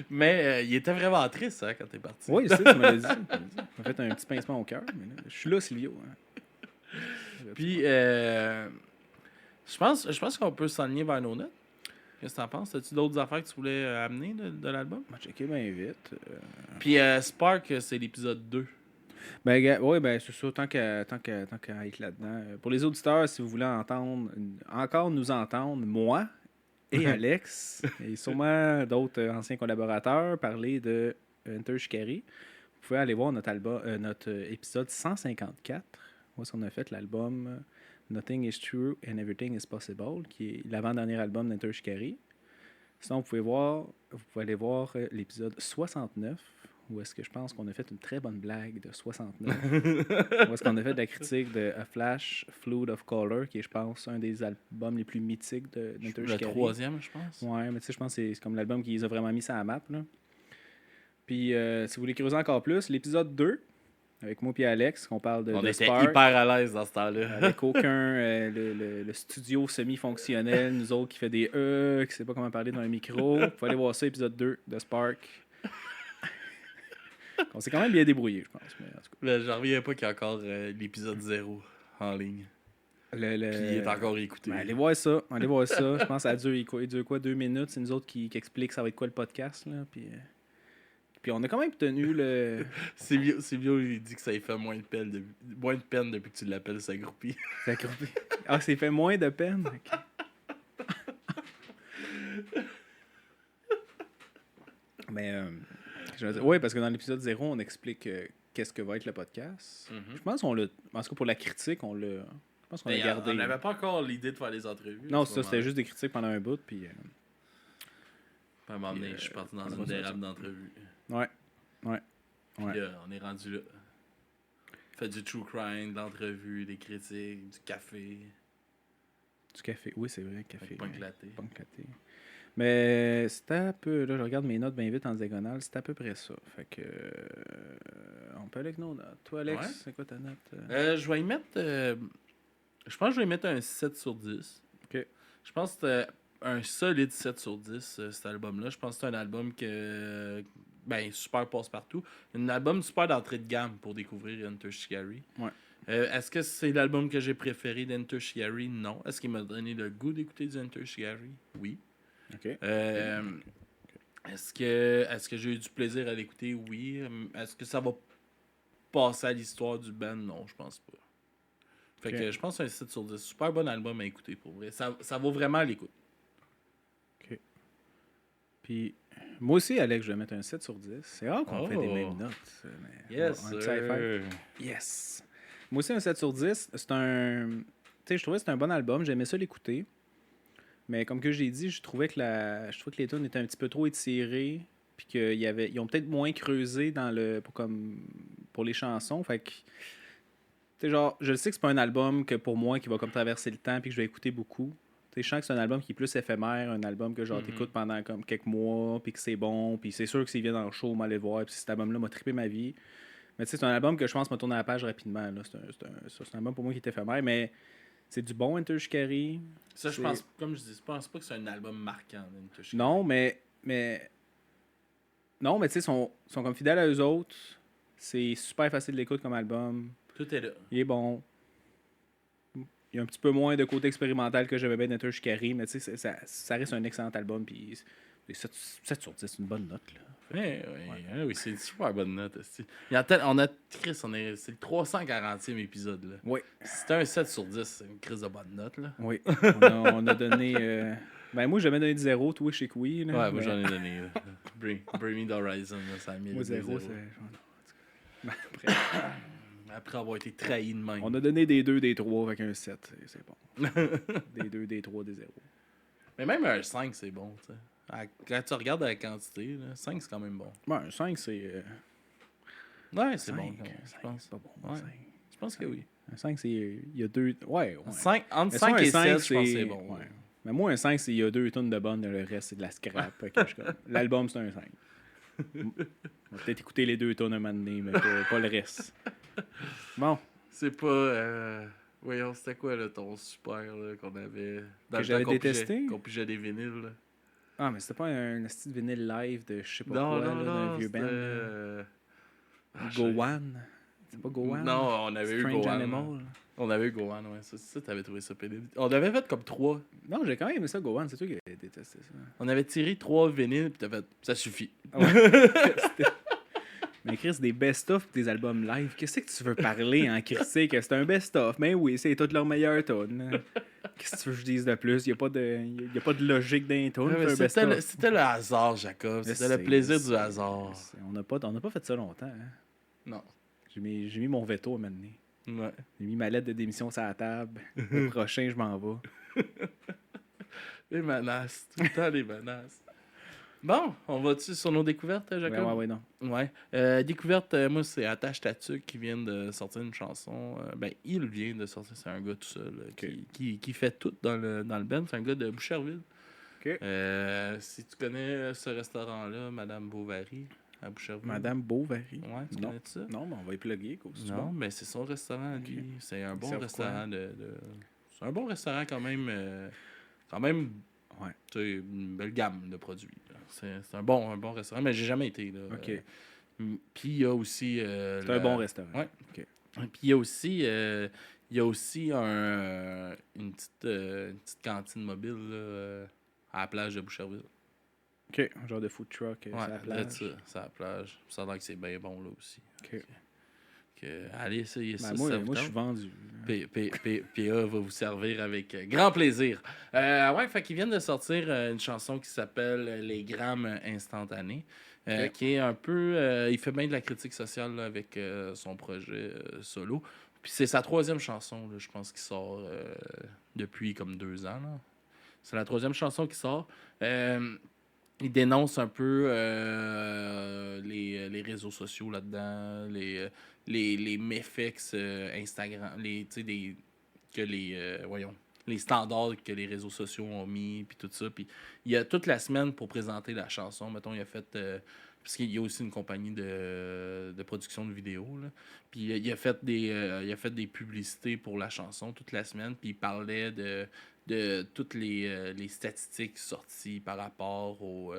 Mais il était vraiment triste, hein, quand t'es parti. oui, c'est ça, tu m'as dit. Ça m'a fait un petit pincement au cœur, mais là, je suis là, Silvio. Hein. Puis, je pense qu'on peut s'enligner vers nos notes. Qu'est-ce que t'en penses? As-tu d'autres affaires que tu voulais amener de l'album? On va checker bien vite. Puis, Spark, c'est l'épisode 2. Ben, oui, ben, c'est ça, tant qu'à être là-dedans. Pour les auditeurs, si vous voulez encore nous entendre, moi et Alex, et sûrement d'autres anciens collaborateurs, parler de Enter Shikari, vous pouvez aller voir notre épisode 154, où est-ce qu'on a fait l'album Nothing is True and Everything is Possible, qui est l'avant-dernier album d'Enter Shikari. Sinon, vous pouvez aller voir l'épisode 69, où est-ce que je pense qu'on a fait une très bonne blague de 69. Où est-ce qu'on a fait de la critique de A Flash Flood of Color, qui est, je pense, un des albums les plus mythiques de Enter Le Shikari. 3e, je pense. Ouais, mais tu sais, je pense que c'est comme l'album qui les a vraiment mis sur la map, là. Puis, si vous voulez creuser encore plus, l'épisode 2, avec moi et Alex, qu'on parle de On était Spark, hyper à l'aise dans ce temps-là. avec aucun le studio semi-fonctionnel, nous autres qui fait des qui sait pas comment parler dans un micro. Vous pouvez aller voir ça, épisode 2 de Spark. On s'est quand même bien débrouillé, je pense. Mais en tout cas. Mais j'en reviens pas qu'il y a encore l'épisode 0 en ligne. Puis il est encore écouté. Ben, allez voir ça. Je pense que ça dure quoi, 2 minutes. C'est nous autres qui expliquent ça va être quoi le podcast. Là. Puis Puis on a quand même tenu le... Silvio, il dit que ça lui fait moins de peine depuis que tu l'appelles sa groupie. Ça groupé. Ah, c'est fait moins de peine? Ok. Mais, oui, parce que dans l'épisode 0, on explique qu'est-ce que va être le podcast. Je pense qu'on l'a... En tout cas, pour la critique, on l'a... Je pense qu'on l'a gardé. On n'avait pas encore l'idée de faire les entrevues. Non, ça, c'était juste des critiques pendant un bout, puis... À un moment donné, je suis parti dans une dérape d'entrevue. Ouais. Puis là, on est rendu là. Fait du true crime, de l'entrevue, des critiques, du café. Du café. Oui, c'est vrai, café. Punk latte. Punk latte. Mais c'était un peu... Là, je regarde mes notes bien vite en diagonale. C'était à peu près ça. Fait que... on peut aller avec nos notes. Toi, Alex, Ouais. c'est quoi ta note? Je vais y mettre... je pense que je vais y mettre un 7 sur 10. OK. Je pense que c'était un solide 7 sur 10, cet album-là. Je pense que c'est un album que... Ben, super passe-partout. Un album super d'entrée de gamme pour découvrir Enter Shikari. Ouais. Est-ce que c'est l'album que j'ai préféré d'Enter Shikari? Non. Est-ce qu'il m'a donné le goût d'écouter du Enter Shikari? Oui. OK. Est-ce que j'ai eu du plaisir à l'écouter? Oui. Est-ce que ça va passer à l'histoire du band? Non, je pense pas. Fait que je pense que c'est un 7 sur 10. Super bon album à écouter, pour vrai. Ça vaut vraiment l'écoute. OK. Puis, moi aussi, Alex, je vais mettre un 7 sur 10. C'est rare qu'on fait des mêmes notes. Mais Yes, on sait faire. Yes. Moi aussi, un 7 sur 10. C'est un... Tu sais, je trouvais que c'était un bon album. J'aimais ça l'écouter. Mais comme que j'ai dit, je trouvais que les tunes étaient un petit peu trop étirées. Puis ils ont peut-être moins creusé pour les chansons. Fait que... Tu sais, genre, je sais que c'est pas un album que pour moi qui va comme traverser le temps puis que je vais écouter beaucoup. Tu sais, je sens que c'est un album qui est plus éphémère, un album que genre t'écoutes pendant comme quelques mois puis que c'est bon, puis c'est sûr que s'il vient dans le show, on va aller voir, puis cet album-là m'a trippé ma vie. Mais tu sais, c'est un album que je pense m'a tourné la page rapidement. Là. C'est un album pour moi qui est éphémère, mais c'est du bon Enter Shikari. Ça, je pense, comme je dis, je pense pas que c'est un album marquant d'Enter Shikari. Non, mais tu sais, sont comme fidèles à eux autres. C'est super facile d'écouter comme album. Tout est là. Il est bon. Il y a un petit peu moins de côté expérimental que j'avais bien d'Enter Shikari, mais tu sais, ça reste un excellent album. Puis 7 sur 10, c'est une bonne note. Là. Oui, c'est une super bonne note. C'est le 340e épisode. Là. Oui. C'était un 7 sur 10, c'est une crise de bonne note. Là. Oui. On a donné. Ben, moi, j'avais donné 0, toi, chez Koui. Ouais, moi, j'en ai donné. Bring Me the Horizon, là, ça a mis moi, 0, c'est. Après avoir été trahi de même. On a donné des 2, des 3 avec un 7. C'est bon. Des 2, des 3, des 0. Mais même un 5, c'est bon. T'sais. Quand tu regardes la quantité, là, 5, c'est quand même bon. Ouais, un 5, c'est. Ouais, c'est 5, bon, je pense. C'est pas bon. Ouais. 5. Je pense que oui. Un 5, c'est. Il y a 2. Ouais. 5, entre Mais 5 et 7, 5, je pense que c'est bon. Ouais. Mais moi, un 5, c'est il y a 2 tonnes de bonnes, le reste, c'est de la scrap. L'album, c'est un 5. On va peut-être écouter les 2 tonnes un moment donné, mais pas le reste. Bon. C'est pas. Voyons, c'était quoi là, ton super là, qu'on avait. Que j'avais détesté? Qu'on pigeait des vinyles. Là. Ah, mais c'était pas un style vinyle live de je sais pas Non, quoi, non, là, d'un vieux band. Gowan. C'est pas Gowan? Non, on avait eu Strange Gowan. Animal. On avait eu Gowan, ouais. Ça, t'avais trouvé ça pénible. On avait fait comme 3. Non, j'ai quand même aimé ça, Gowan. C'est toi qui avais détesté ça. On avait tiré 3 vinyles, puis t'as fait. Ça suffit. Mais Chris, des best-of des albums live, qu'est-ce que tu veux parler en critique? C'est un best-of. Mais oui, c'est toutes leurs meilleures tunes. Qu'est-ce que tu veux que je dise de plus? Il n'y a pas de logique dans les tunes. Ouais, c'était le hasard, Jacob. C'était le plaisir du hasard. On n'a pas fait ça longtemps. Hein? Non. J'ai mis mon veto à un moment donné. Ouais. J'ai mis ma lettre de démission sur la table. Le prochain, je m'en vais. Les menaces. Tout le temps, les menaces. Bon, on va-tu sur nos découvertes, Jacob? Ouais, non. Ouais. Découverte, moi, c'est Attache Tatu qui vient de sortir une chanson. Il vient de sortir, c'est un gars tout seul qui fait tout dans le band. C'est un gars de Boucherville. Okay. Si tu connais ce restaurant-là, Madame Bovary, à Boucherville. Madame Bovary? Ouais, tu connais ça? Non, mais on va y plugger. Non, mais c'est son restaurant, lui. C'est un bon restaurant C'est un bon restaurant quand même. Ouais. Tu sais, une belle gamme de produits. Là. C'est un bon restaurant, mais j'ai jamais été là. OK. Puis il y a aussi... c'est un bon restaurant. Ouais. OK. Puis il y a aussi une petite cantine mobile là, à la plage de Boucherville. OK, un genre de food truck sur la Ouais, plage. ça, c'est à la plage. Ça a l'air que c'est bien bon là aussi. OK. Allez, essayer ça. Moi, ça vous moi je tente. suis vendu. PA va vous servir avec grand plaisir. Ouais, fait qu'ils viennent de sortir une chanson qui s'appelle Les Grammes instantanés. Ok. Qui est un peu. Il fait bien de la critique sociale là, avec son projet solo. Puis c'est sa 3e chanson, là, je pense, qui sort depuis comme 2 ans. Là. C'est la 3e chanson qui sort. Il dénonce un peu les réseaux sociaux là-dedans, les méfaits Instagram, voyons, les standards que les réseaux sociaux ont mis, puis tout ça. Puis il y a toute la semaine pour présenter la chanson. Mettons, il a fait... parce qu'il y a aussi une compagnie de production de vidéos, là. Puis il a fait des publicités pour la chanson toute la semaine, puis il parlait de toutes les statistiques sorties par rapport aux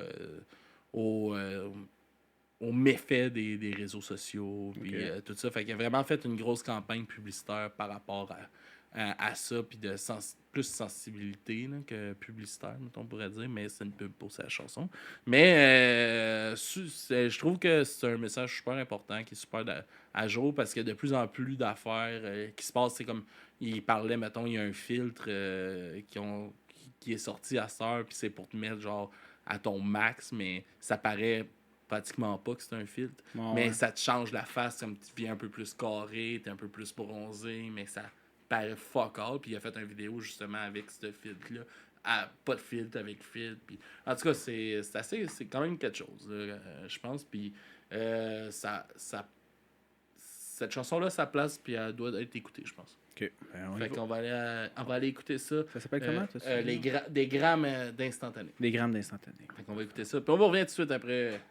méfaits des réseaux sociaux, puis tout ça. Fait qu'il a vraiment fait une grosse campagne publicitaire par rapport à ça, puis de plus sensibilité là, que publicitaire, on pourrait dire, mais c'est une pub pour sa chanson. Mais je trouve que c'est un message super important, qui est super à jour, parce qu'il y a de plus en plus d'affaires qui se passent. C'est comme, il parlait, mettons, il y a un filtre qui est sorti à cette heure, puis c'est pour te mettre genre à ton max, mais ça paraît pratiquement pas que c'est un filtre. Mais ça te change la face, comme tu deviens un peu plus carré, t'es un peu plus bronzé, mais ça paraît fuck all. Puis il a fait une vidéo justement avec ce filtre-là. Pas de filtre, avec filtre. Puis, en tout cas, c'est quand même quelque chose, là, je pense. Puis cette chanson-là, sa place, puis elle doit être écoutée, je pense. OK. Ben, Fait qu'on va aller écouter ça. Ça s'appelle comment, toi, ça? Des grammes d'instantané. Des grammes d'instantané. Fait qu'on va écouter ça. Puis on va revenir tout de suite après.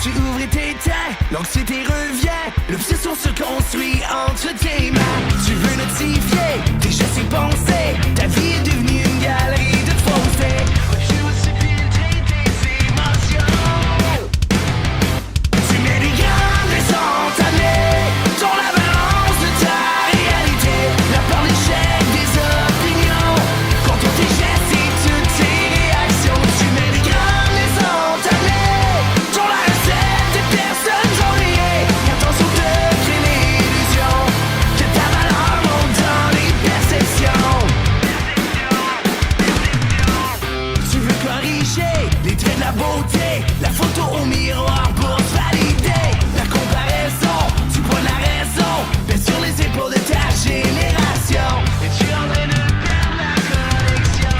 Tu ouvres tes tailles, l'anxiété revient, l'obsession se construit entre tes mains. Tu veux notifier tes gestes et pensées, ta vie est devenue une galerie de faux faits. Tu veux aussi filtrer tes émotions. Tu mets des grammes instantanés dans la balance de ta réalité. La part d'échec des opinions, quand on tes gestes et toutes tes réactions. Tu mets des grammes instantanés dans la recette des personnes ennuyées. Attention de créer l'illusion que ta valeur monte dans les perceptions. Tu veux corriger les traits de la beauté, la photo au miroir pour te valider. La comparaison, tu prends la raison, pèse sur les épaules de ta génération. Et tu es en train de perdre la connexion.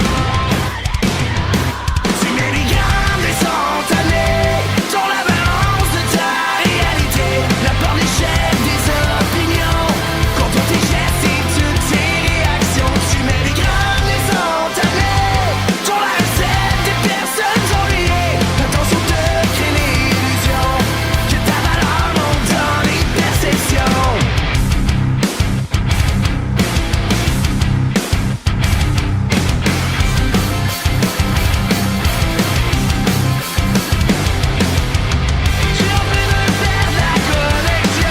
Tu mets des grammes instantanés dans la balance de ta réalité. La part d'échec des opinions, quand on tes gestes et toutes tes réactions. Tu mets des grammes instantanés dans la recette des personnes ennuyées. Attention de créer l'illusion que ta valeur monte dans les perceptions. Tu es en train de perdre la connexion.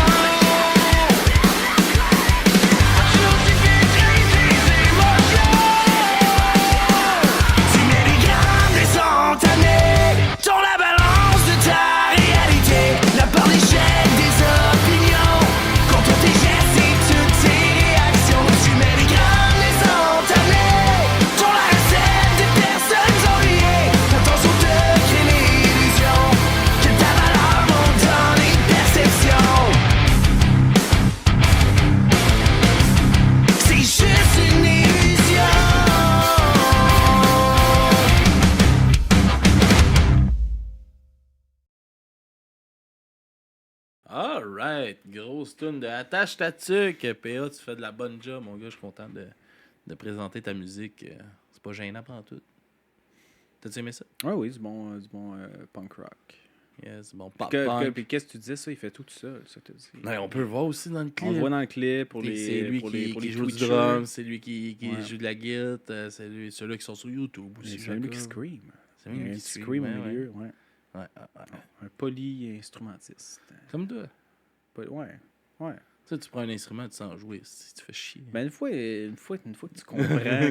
Tu aussi filtrer tes émotions. Tu mets des grammes instantanés dans la balance de ta réalité. La part d'échec des opinions, quand on tes gestes et toutes tes réactions. Tu mets des grammes instantanés dans la recette des personnes ennuyées. Attention de créer l'illusion que ta valeur monte dans les perceptions. C'est juste une illusion. Alright, grosse tune de Attache ta tuque. PA, tu fais de la bonne job, mon gars. Je suis content de présenter ta musique. C'est pas gênant pendant tout. T'as-tu aimé ça? Ah oui, du bon punk rock. Yes, bon, pop-punk. Puis qu'est-ce que tu disais, ça? Il fait tout seul, ça, tu dis. Ouais, on peut le voir aussi dans le clip. On le voit dans le clip pour les. C'est lui pour qui, les, pour qui les joue du Twitchers. drum, c'est lui qui Ouais. joue de la guitare, c'est lui, ceux-là qui sont sur YouTube aussi. C'est lui qui Jacob. scream. C'est Il y a lui un qui petit scream ouais, au milieu, ouais. Ouais, Un poly-instrumentiste. Comme toi. Ouais. Tu sais, tu prends un instrument, tu sens jouer, si tu fais chier. Ben, une fois que tu comprends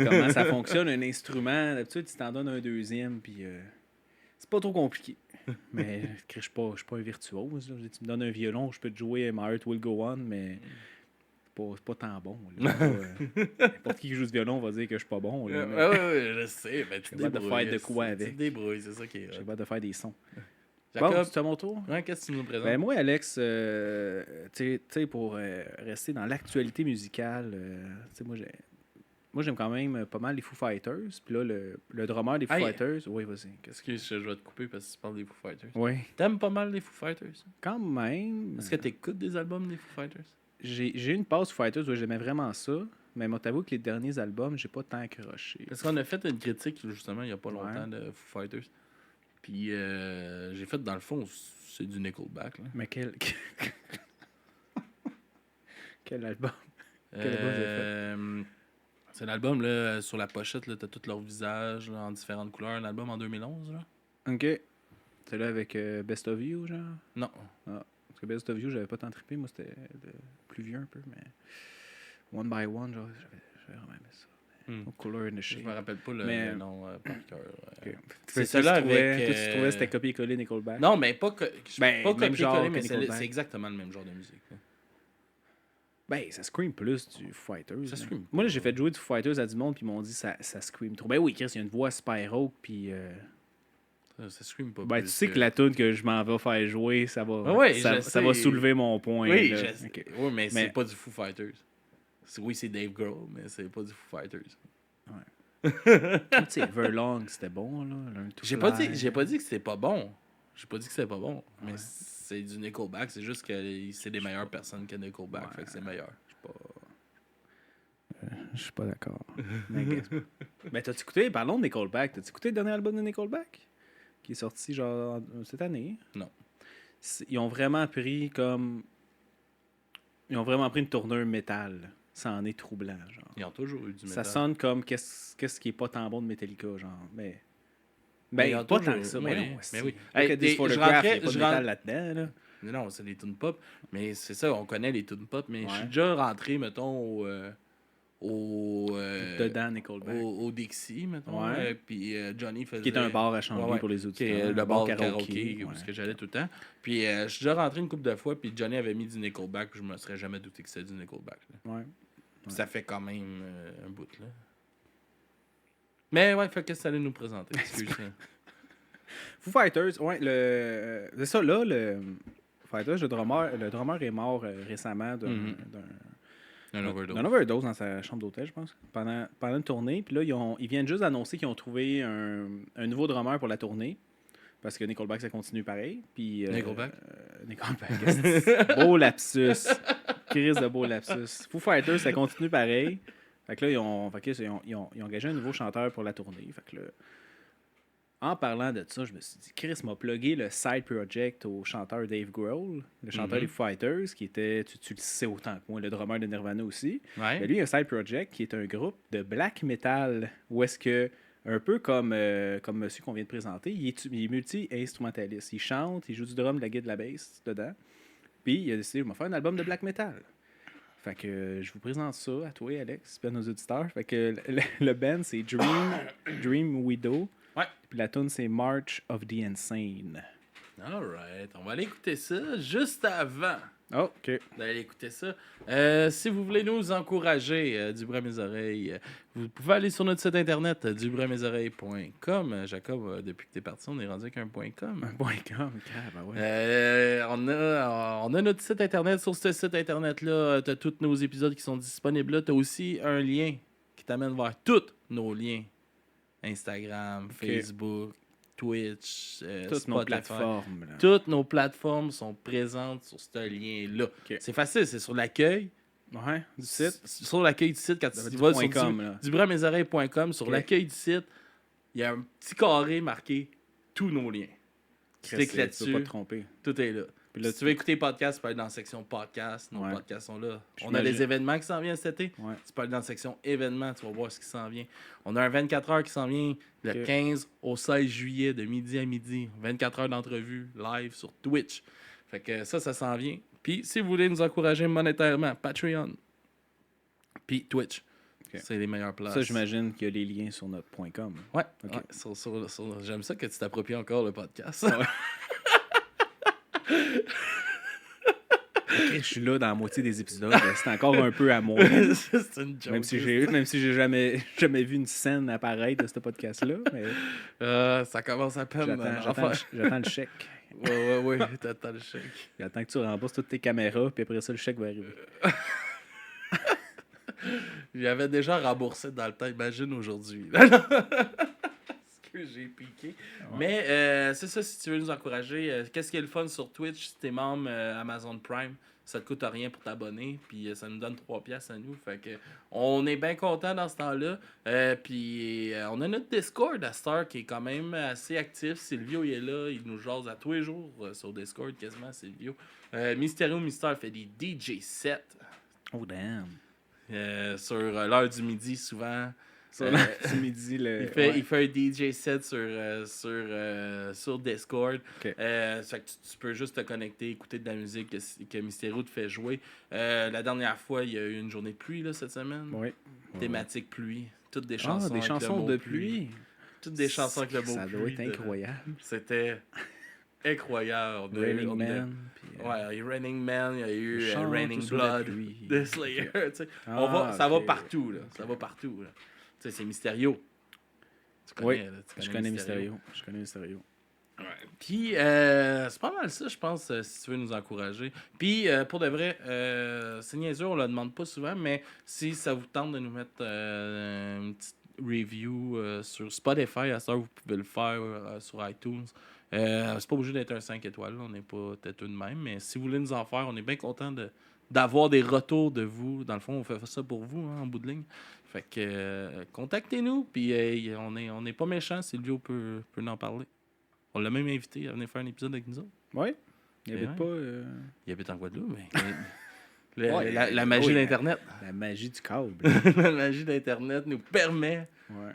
comment ça fonctionne, un instrument, d'habitude, tu t'en donnes un deuxième, puis c'est pas trop compliqué. Mais je suis pas un virtuose. Là. Tu me donnes un violon, je peux te jouer My Heart Will Go On, mais c'est pas tant bon. Là. N'importe qui joue du violon va dire que je suis pas bon. Là, mais Ouais, je sais, mais tu Je suis capable de débrouilles, faire de quoi tu avec. te débrouilles, c'est ça qui est. je suis capable de faire des sons. Jacob, Bon, c'est à mon tour? ouais, qu'est-ce que tu nous présentes? Ben moi, Alex, tu sais, pour rester dans l'actualité musicale, tu sais, moi, j'aime quand même pas mal les Foo Fighters. Puis là, le drummer des Foo Hey. Fighters... Oui, vas-y. Excuse, je vais te couper parce que tu parles des Foo Fighters. Oui. T'aimes pas mal les Foo Fighters? Quand même. Est-ce que t'écoutes des albums des Foo Fighters? J'ai eu une pause Foo Fighters où j'aimais vraiment ça. Mais moi, t'avoue que les derniers albums, j'ai pas tant accroché. Parce qu'on a fait une critique, justement, il y a pas Ouais. longtemps de Foo Fighters. Puis j'ai fait, dans le fond, c'est du Nickelback. Là. Mais quel... quel album? Quel album vous avez fait? C'est l'album, là, sur la pochette, là, t'as tous leurs visages là, en différentes couleurs. Un album en 2011, là? OK. C'est là avec Best of You, genre? Non. Parce que Best of You, j'avais pas tant trippé. Moi, c'était plus vieux un peu, mais... One by One, genre, j'avais vraiment aimé ça. Color in the Je Shade. me rappelle pas le nom par cœur. OK. C'est celui-là avec... Toi, tu trouvais que c'était copier-coller Nickelback? Non, mais pas, Ben, pas même genre copier-coller, que mais c'est Nickelback. c'est exactement le même genre de musique. Là. Ben, ça scream plus du Foo Fighters. Ça là. scream Moi, là, pas. j'ai fait jouer du Foo Fighters à du monde, puis ils m'ont dit ça scream trop. Ben oui, Chris, il y a une voix Spyro, puis... Ça scream pas Ben, plus tu sais que la tune que je m'en vais faire jouer, ça va, Ah ouais, ça, je ça va sais. soulever mon point. Oui, là. je sais. Ok. Oui, mais c'est Mais- pas du Foo Fighters. Oui, c'est Dave Grohl, mais c'est pas du Foo Fighters. Tu sais, Everlong, c'était bon, là. Learn to J'ai Fly. pas dit que c'était pas bon. J'ai pas dit que c'était pas bon. Mais c'est du Nickelback. C'est juste que c'est des meilleures personnes que Nickelback. Ouais. Fait que c'est meilleur. Je suis pas d'accord. Mais t'as-tu écouté, parlons de Nickelback, t'as-tu écouté le dernier album de Nickelback? Qui est sorti genre cette année? Non. Ils ont vraiment pris comme... Ils ont vraiment pris une tournure métal. Ça en est troublant, genre. Ils ont toujours eu du Ça métal. sonne comme qu'est-ce qui est pas tant bon de Metallica, genre. Mais Mais ils ont pas toujours- tant que ça. oui, Mais non, mais c'est- oui. Look Hey, at this et photograph, je il y a pas de rentrais- métal là-dedans, là. Mais non, c'est des tunes pop. Mais c'est ça, on connaît les tunes pop. Mais je suis Ouais. déjà rentré, mettons, Dedans, Nickelback. au Dixie, mettons. Ouais. Puis Johnny faisait... Qui est un bar à Chambly Ouais, ouais. pour les Qui auditeurs. est Un le bon bar karaoké, où ouais. est-ce que j'allais tout le temps. Puis je suis déjà rentré une couple de fois, puis Johnny avait mis du Nickelback, puis je me serais jamais douté que c'était du Nickelback. Là. Ouais. Puis ça fait quand même un bout, là. Mais ouais, fait qu'est-ce que ça allait nous présenter? Excuse-moi. Foo Fighters, ouais, c'est ça, là, le Foo Fighters, le drummer est mort récemment Mhm. Un overdose. d'un overdose dans sa chambre d'hôtel, je pense, pendant une tournée. Puis là, ils viennent juste d'annoncer qu'ils ont trouvé un nouveau drummer pour la tournée. Parce que Nickelback, ça continue pareil. Puis, Nickelback? Nickelback. est-ce- beau lapsus. Crise de beau lapsus. Foo Fighters, ça continue pareil. Fait que là, ils ont engagé un nouveau chanteur pour la tournée. Fait que là, en parlant de ça, je me suis dit, Chris m'a plugué le side project au chanteur Dave Grohl, le chanteur Mhm. des Foo Fighters, qui était, tu le sais autant que moi, le drummer de Nirvana aussi. Ouais. Mais lui, il y a un side project qui est un groupe de black metal où est-ce que, un peu comme monsieur qu'on vient de présenter, il est multi-instrumentaliste. Il chante, il joue du drum, de la guitare, de la bass dedans. Puis il a décidé, je vais faire un album de black metal. Fait que je vous présente ça à toi, Alex, puis à nos auditeurs. Fait que le band, c'est Dream Widow. Ouais. Puis la tune c'est March of the Insane. Alright, on va aller écouter ça juste avant Oh, OK. d'aller écouter ça. Si vous voulez nous encourager, du bruit à mes oreilles, vous pouvez aller sur notre site internet, dubraimesoreilles.com. Jacob, depuis que t'es parti, on est rendu avec un .com. .com, ben ouais. On a notre site internet. Sur ce site internet-là, tu as tous nos épisodes qui sont disponibles là. Tu as aussi un lien qui t'amène vers tous nos liens. Instagram, Facebook, Twitch, Toutes nos Spotify. plateformes. Là. Toutes nos plateformes sont présentes sur ce lien-là. Ok. C'est facile, c'est sur l'accueil. Ouais, du site. Sur l'accueil du site, quand Ça veut tu dire vas sur .com, là. dubraimesoreilles.com, sur Ok. l'accueil du site, il y a un petit carré marqué tous nos liens. Tu cliques Tu peux pas là-dessus, te tromper. tout est là. Puis là, Si tu veux écouter podcast, tu peux aller dans la section podcast. Nos Ouais. podcasts sont là. Puis On a j'imagine- les événements qui s'en viennent cet été. Ouais. Tu peux aller dans la section événements, tu vas voir ce qui s'en vient. On a un 24 heures qui s'en vient le Ok. 15 au 16 juillet, de midi à midi. 24 heures d'entrevue live sur Twitch. Fait que ça s'en vient. Puis si vous voulez nous encourager monétairement, Patreon. Puis Twitch. Ok. C'est les meilleures places. Ça, j'imagine qu'il y a les liens sur notre .com. Ouais, Ok. ouais, j'aime ça que tu t'appropries encore le podcast. Ok, je suis là dans la moitié des épisodes. C'est encore un peu à moi. C'est une joke. Même si j'ai jamais vu une scène apparaître de ce podcast-là. Mais Ça commence à peine. j'attends le chèque. Ouais, t'attends le chèque. J'attends que tu rembourses toutes tes caméras, puis après ça, le chèque va arriver. J'avais déjà remboursé dans le temps, imagine aujourd'hui. Ce que j'ai piqué. Mais c'est ça, si tu veux nous encourager. Qu'est-ce qui est le fun sur Twitch si t'es membre Amazon Prime? Ça te coûte rien pour t'abonner, puis ça nous donne 3$ à nous. Fait que on est bien content dans ce temps-là. Puis on a notre Discord à Star qui est quand même assez actif. Silvio il est là, il nous jase à tous les jours sur Discord quasiment, Silvio. Mysterio Mister fait des DJ sets Oh, damn. sur l'heure du midi souvent. Ça, ce midi, Il fait un DJ set sur Discord. Ok. Fait que tu peux juste te connecter, écouter de la musique que Mysterio te fait jouer. La dernière fois, il y a eu une journée de pluie là, cette semaine. Oui. Thématique pluie. Toutes des Ah, chansons. des avec le chansons mot de pluie. Toutes des chansons avec le mot Ça doit pluie être dedans. incroyable. C'était incroyable. Raining Man. puis, Ouais, il y a eu Raining Man, il y a eu Chante Raining sous la Blood, pluie. The Slayer. Tu sais. Ah, ça va ok. partout, là. Ça va partout, là. Tu sais, c'est Mysterio. Tu connais, Oui, là, tu je connais Mysterio. Je connais Mysterio. Ouais. Puis, c'est pas mal ça, je pense, si tu veux nous encourager. Puis, pour de vrai, c'est niaiseux, on le demande pas souvent, mais si ça vous tente de nous mettre une petite review sur Spotify, à ça, vous pouvez le faire sur iTunes. C'est pas obligé d'être un 5 étoiles, là, on n'est pas têteux de même, mais si vous voulez nous en faire, on est bien content d'avoir des retours de vous. Dans le fond, on fait ça pour vous, hein, en bout de ligne. Fait que contactez-nous, puis on est pas méchants, Silvio peut en parler. On l'a même invité à venir faire un épisode avec nous autres. Oui. Il n'y Et avait ouais. pas Il habite en Guadeloupe, mais Ouais, la magie oui, d'Internet. la magie du câble. La magie d'Internet nous permet Ouais.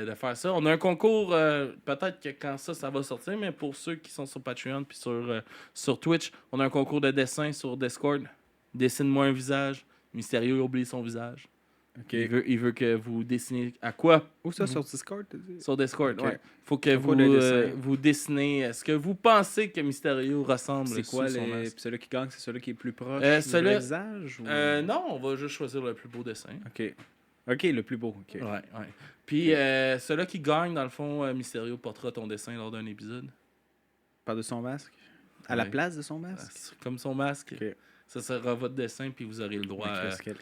de faire ça. On a un concours, peut-être que quand ça va sortir, mais pour ceux qui sont sur Patreon puis sur Twitch, on a un concours de dessin sur Discord. Dessine-moi un visage. Mystérieux oublie son visage. OK. Il veut que vous dessinez à quoi? Où ça, sur Discord, t'as dit? Sur Discord, Ok. ouais. Faut que Concours de dessin. vous dessinez. Est-ce que vous pensez que Mysterio ressemble C'est quoi, sous son masque? puis celui qui gagne, c'est celui qui est plus proche Euh, du celui- vrai visage? Ou... Non, on va juste choisir le plus beau dessin. OK. OK, le plus beau. OK. Ouais. Puis, celui qui gagne, dans le fond, Mysterio portera ton dessin lors d'un épisode. Par de son masque? À la Ouais. place de son masque? Comme son masque. OK. Ça sera votre dessin, puis vous aurez le droit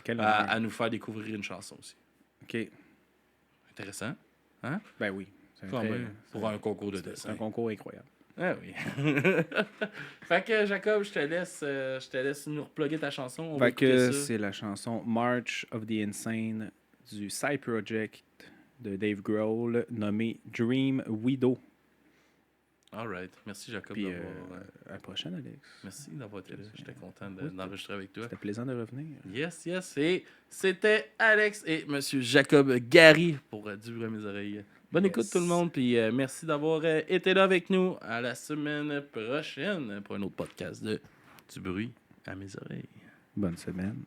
Quel honneur. à nous faire découvrir une chanson aussi. OK. Intéressant. Ben oui. C'est Quand très- même, pour un concours de c'est dessin. un concours incroyable. Ah oui. Fait que, Jacob, je te laisse nous reploguer ta chanson. On va Fait écouter que ça. c'est la chanson March of the Insane du side project de Dave Grohl nommé Dream Widow. All right. Merci, Jacob. Puis d'avoir, à la prochaine, Alex. Merci d'avoir été là. J'étais content Oui, d'enregistrer avec toi. C'était plaisant de revenir. Yes. Et c'était Alex et Monsieur Jacob Gary pour Du bruit à mes oreilles. Bonne Yes. écoute tout le monde, puis merci d'avoir été là avec nous. À la semaine prochaine pour un autre podcast de Du bruit à mes oreilles. Bonne semaine.